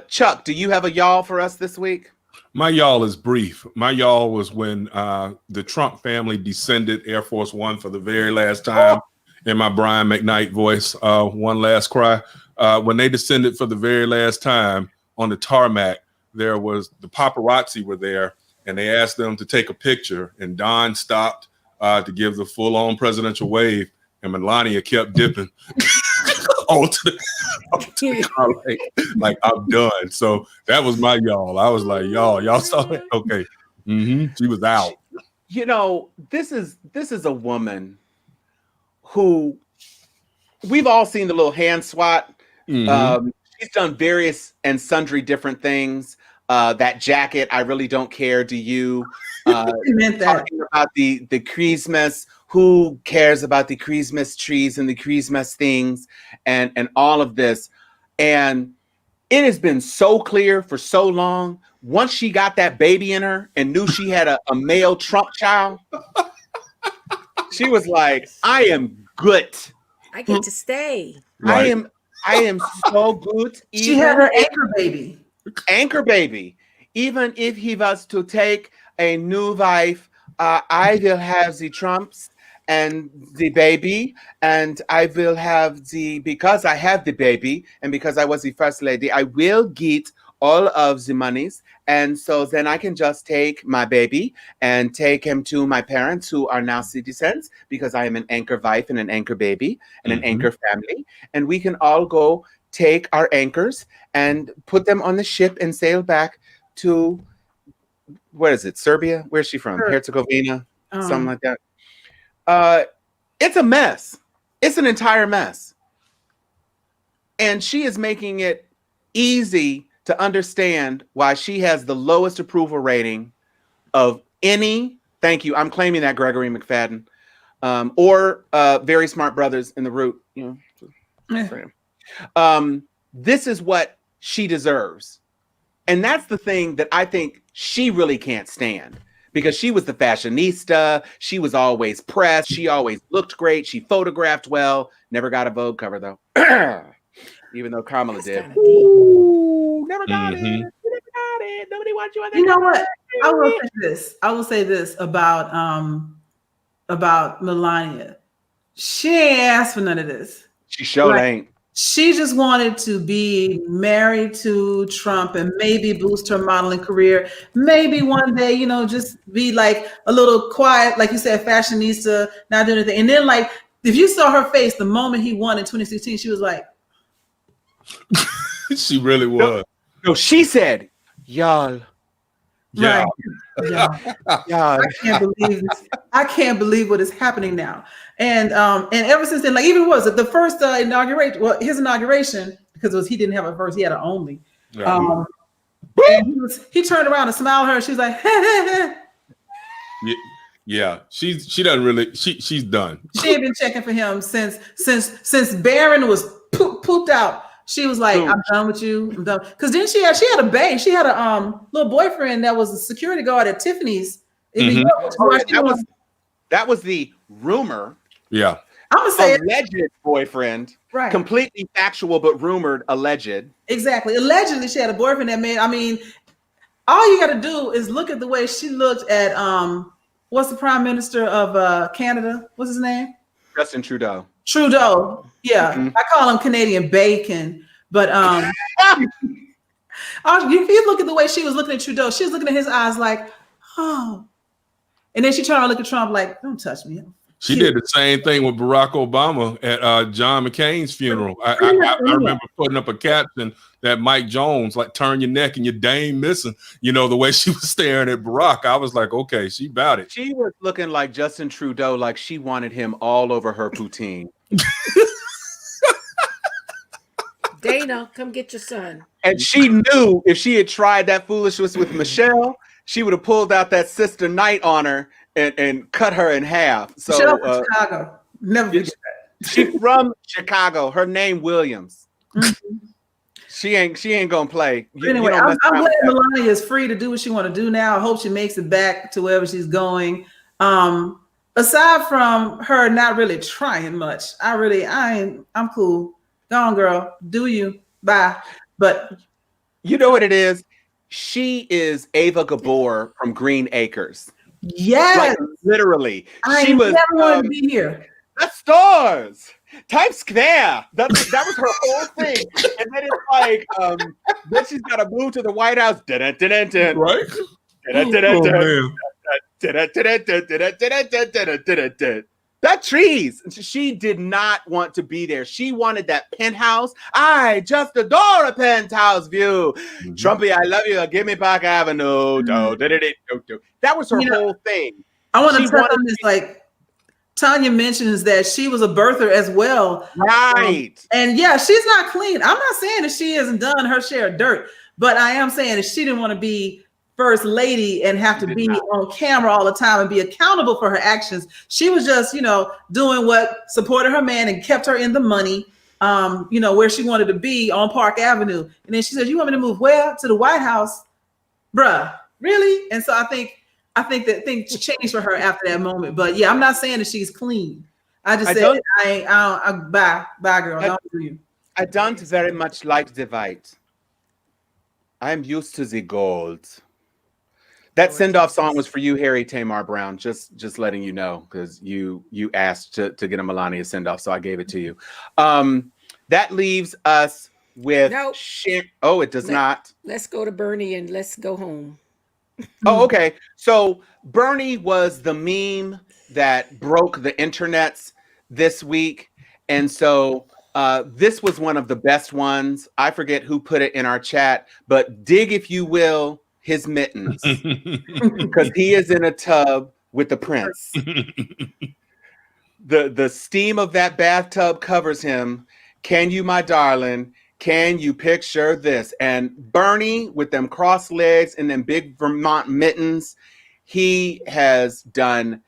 A: Chuck, do you have a y'all for us this week?
B: My y'all is brief. My y'all was when the Trump family descended Air Force One for the very last time. In my Brian McKnight voice, one last cry. When they descended for the very last time on the tarmac, there was the paparazzi were there, and they asked them to take a picture. And Don stopped to give the full-on presidential wave, and Melania kept dipping onto the car, like I'm done. So that was my y'all. I was like, y'all saw it? Okay. She was out.
A: This is a woman who we've all seen the little hand swat. She's done various and sundry different things. That jacket, I really don't care. Do you?
C: He meant that.
A: Talking about the Christmas, who cares about the Christmas trees and the Christmas things and all of this. And it has been so clear for so long. Once she got that baby in her and knew she had a male Trump child, she was like, I am good.
D: I get to stay.
B: Right.
A: I am so good.
C: She had her anchor baby.
A: Anchor baby. Even if he was to take a new wife, I will have the Trumps and the baby, and I will have because I have the baby and because I was the first lady, I will get all of the monies. And so then I can just take my baby and take him to my parents who are now citizens because I am an anchor wife and an anchor baby and an anchor family. And we can all go take our anchors and put them on the ship and sail back to, where is it? Serbia? Where's she from? Herzegovina? Something like that. It's a mess. It's an entire mess. And she is making it easy to understand why she has the lowest approval rating of any, thank you, I'm claiming that, Gregory McFadden, or Very Smart Brothers in the Root. You know, this is what she deserves. And that's the thing that I think she really can't stand, because she was the fashionista. She was always pressed. She always looked great. She photographed well. Never got a Vogue cover, though. Even though Kamala did. Ooh, never got it. Never got it. Nobody wants you on there.
C: You know what? I will say this about Melania. She ain't asked for none of this.
A: She sure ain't.
C: She just wanted to be married to Trump and maybe boost her modeling career. Maybe one day, you know, just be like a little quiet, like you said, fashionista, not doing anything. And then, like, if you saw her face the moment he won in 2016, she was like,
B: she really was.
A: No, she said, y'all.
B: Yeah.
C: Right. Yeah. I can't believe what is happening now. And ever since then, like, even was it the first inauguration? Well, his inauguration, because he didn't have a first, he had an only.
B: Yeah.
C: And he turned around and smiled at her. She's like,
B: yeah. She doesn't really. She's done.
C: She ain't been checking for him since Barron was pooped out. She was like, I'm done with you. I'm done. Because then she had a babe. She had a little boyfriend that was a security guard at Tiffany's in New York.
A: That was the rumor.
B: Yeah.
C: I'm gonna say
A: alleged boyfriend. Right. Completely factual, but rumored, alleged.
C: Exactly. Allegedly, she had a boyfriend that made. I mean, all you got to do is look at the way she looked at what's the Prime Minister of Canada? What's his name?
A: Justin Trudeau.
C: Trudeau. Yeah, I call him Canadian bacon, but if you look at the way she was looking at Trudeau, she was looking at his eyes like, oh, and then she turned around and looked at Trump like, don't touch me.
B: She did the same thing with Barack Obama at John McCain's funeral. I remember putting up a caption that Mike Jones, like, turn your neck and your dame missing. You know, the way she was staring at Barack, I was like, okay, she about it.
A: She was looking like Justin Trudeau, like she wanted him all over her poutine.
D: Dana, come get your son.
A: And she knew if she had tried that foolishness with Michelle, she would have pulled out that Sister Night on her and cut her in half. So
C: Chicago. Never forget that.
A: She's from Chicago. Her name Williams. Mm-hmm. She ain't gonna play.
C: Anyway, I'm glad Melania is free to do what she want to do now. I hope she makes it back to wherever she's going. Aside from her not really trying much, I'm cool. Go on, girl. Do you. Bye. But
A: you know what it is? She is Ava Gabor from Green Acres.
C: Yes.
A: Like, literally.
C: She was never wanted to be here.
A: The stores. Times Square. That was her whole thing. And then it's like, then she's got to move to the White House.
B: Right?
A: That trees. She did not want to be there. She wanted that penthouse. I just adore a penthouse view. Mm-hmm. Trumpy, I love you. Give me Park Avenue. Mm-hmm. That was her whole thing.
C: I want to touch on this. Like Tanya mentions that she was a birther as well.
A: Right.
C: And yeah, she's not clean. I'm not saying that she hasn't done her share of dirt, but I am saying that she didn't want to be first lady and have to be on camera all the time and be accountable for her actions. She was just, doing what supported her man and kept her in the money, where she wanted to be on Park Avenue. And then she said, "You want me to move where? To the White House?" Bruh, really? And so I think that things changed for her after that moment. But yeah, I'm not saying that she's clean. I just said, bye, girl. Don't do you.
A: I don't very much like the white. I'm used to the gold. That send-off song was for you, Harry Tamar Brown. Just letting you know, because you asked to get a Melania send-off, so I gave it to you. That leaves us with Oh, it does not.
D: Let's go to Bernie and let's go home.
A: Oh, okay. So Bernie was the meme that broke the internets this week, and so this was one of the best ones. I forget who put it in our chat, but dig, if you will, his mittens, because he is in a tub with the prince. The steam of that bathtub covers him. Can you, my darling? Can you picture this? And Bernie with them cross legs and them big Vermont mittens, he has done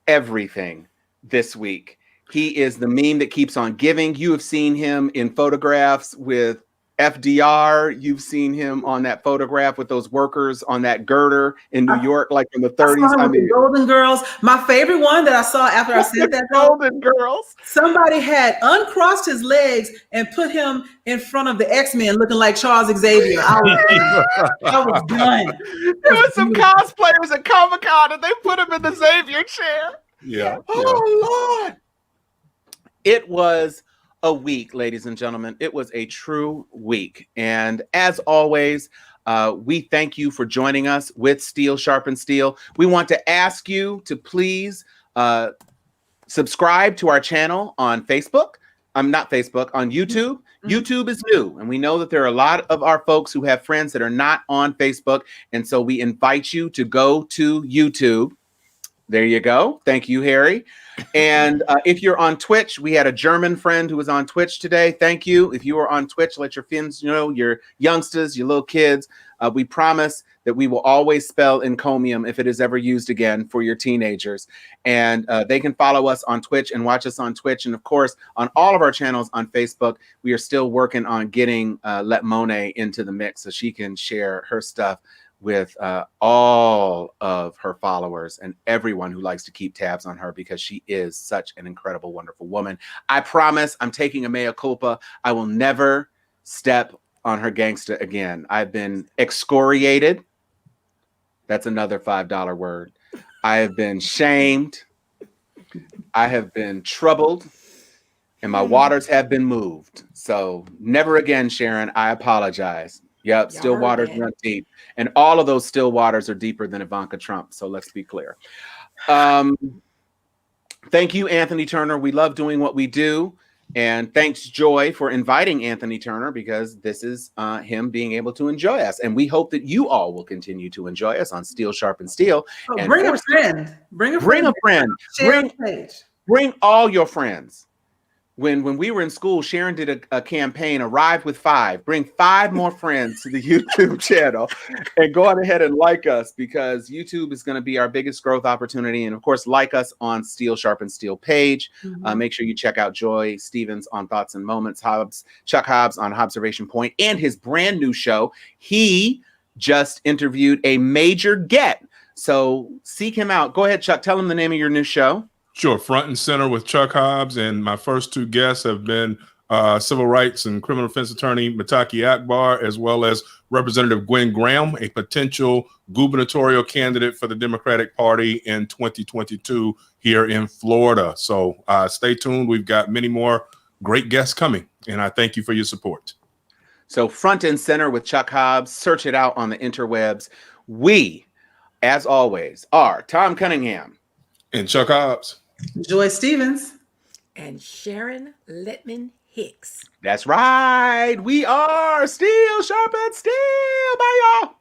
A: everything this week. He is the meme that keeps on giving. You have seen him in photographs with FDR. You've seen him on that photograph with those workers on that girder in New York, like in the 30s.
C: The Golden Girls. My favorite one that I saw after I said that.
A: Golden Girls.
C: Somebody had uncrossed his legs and put him in front of the X-Men, looking like Charles Xavier. I was done.
A: There was some cosplayers at Comic-Con and they put him in the Xavier chair.
B: Yeah.
A: Oh, Lord. It was a week, ladies and gentlemen. It was a true week. And as always, we thank you for joining us with Steel Sharpen Steel. We want to ask you to please subscribe to our channel on Facebook. Not Facebook, on YouTube. YouTube is new, and we know that there are a lot of our folks who have friends that are not on Facebook. And so we invite you to go to YouTube. There you go. Thank you, Harry. And if you're on Twitch, we had a German friend who was on Twitch today. Thank you. If you are on Twitch, let your friends know, your youngsters, your little kids. We promise that we will always spell encomium if it is ever used again for your teenagers. And they can follow us on Twitch and watch us on Twitch. And of course, on all of our channels on Facebook, we are still working on getting Let Monet into the mix so she can share her stuff with all of her followers and everyone who likes to keep tabs on her, because she is such an incredible, wonderful woman. I promise I'm taking a mea culpa. I will never step on her gangsta again. I've been excoriated. That's another $5 word. I have been shamed. I have been troubled. And my waters have been moved. So never again, Sharon. I apologize. Yep, still waters run deep. And all of those still waters are deeper than Ivanka Trump. So let's be clear. Thank you, Anthony Turner. We love doing what we do. And thanks, Joy, for inviting Anthony Turner, because this is him being able to enjoy us. And we hope that you all will continue to enjoy us on Steel Sharpen Steel.
C: Oh, bring a friend. Bring a friend. Share the page.
A: Bring all your friends. When we were in school, Sharon did a campaign, Arrive with 5. Bring 5 more friends to the YouTube channel and go on ahead and like us, because YouTube is going to be our biggest growth opportunity. And of course, like us on Steel Sharpen Steel page. Make sure you check out Joy Stevens on Thoughts and Moments, Chuck Hobbs on Observation Point, and his brand new show. He just interviewed a major get. So seek him out. Go ahead, Chuck. Tell him the name of your new show.
B: Sure. Front and Center with Chuck Hobbs. And my first 2 guests have been civil rights and criminal defense attorney Mataki Akbar, as well as Representative Gwen Graham, a potential gubernatorial candidate for the Democratic Party in 2022 here in Florida. So stay tuned. We've got many more great guests coming, and I thank you for your support.
A: So Front and Center with Chuck Hobbs. Search it out on the interwebs. We, as always, are Tom Cunningham
B: and Chuck Hobbs,
C: Joy Stevens,
D: and Sharon Littman Hicks.
A: That's right. We are Steel Sharpen Steel. Bye, y'all.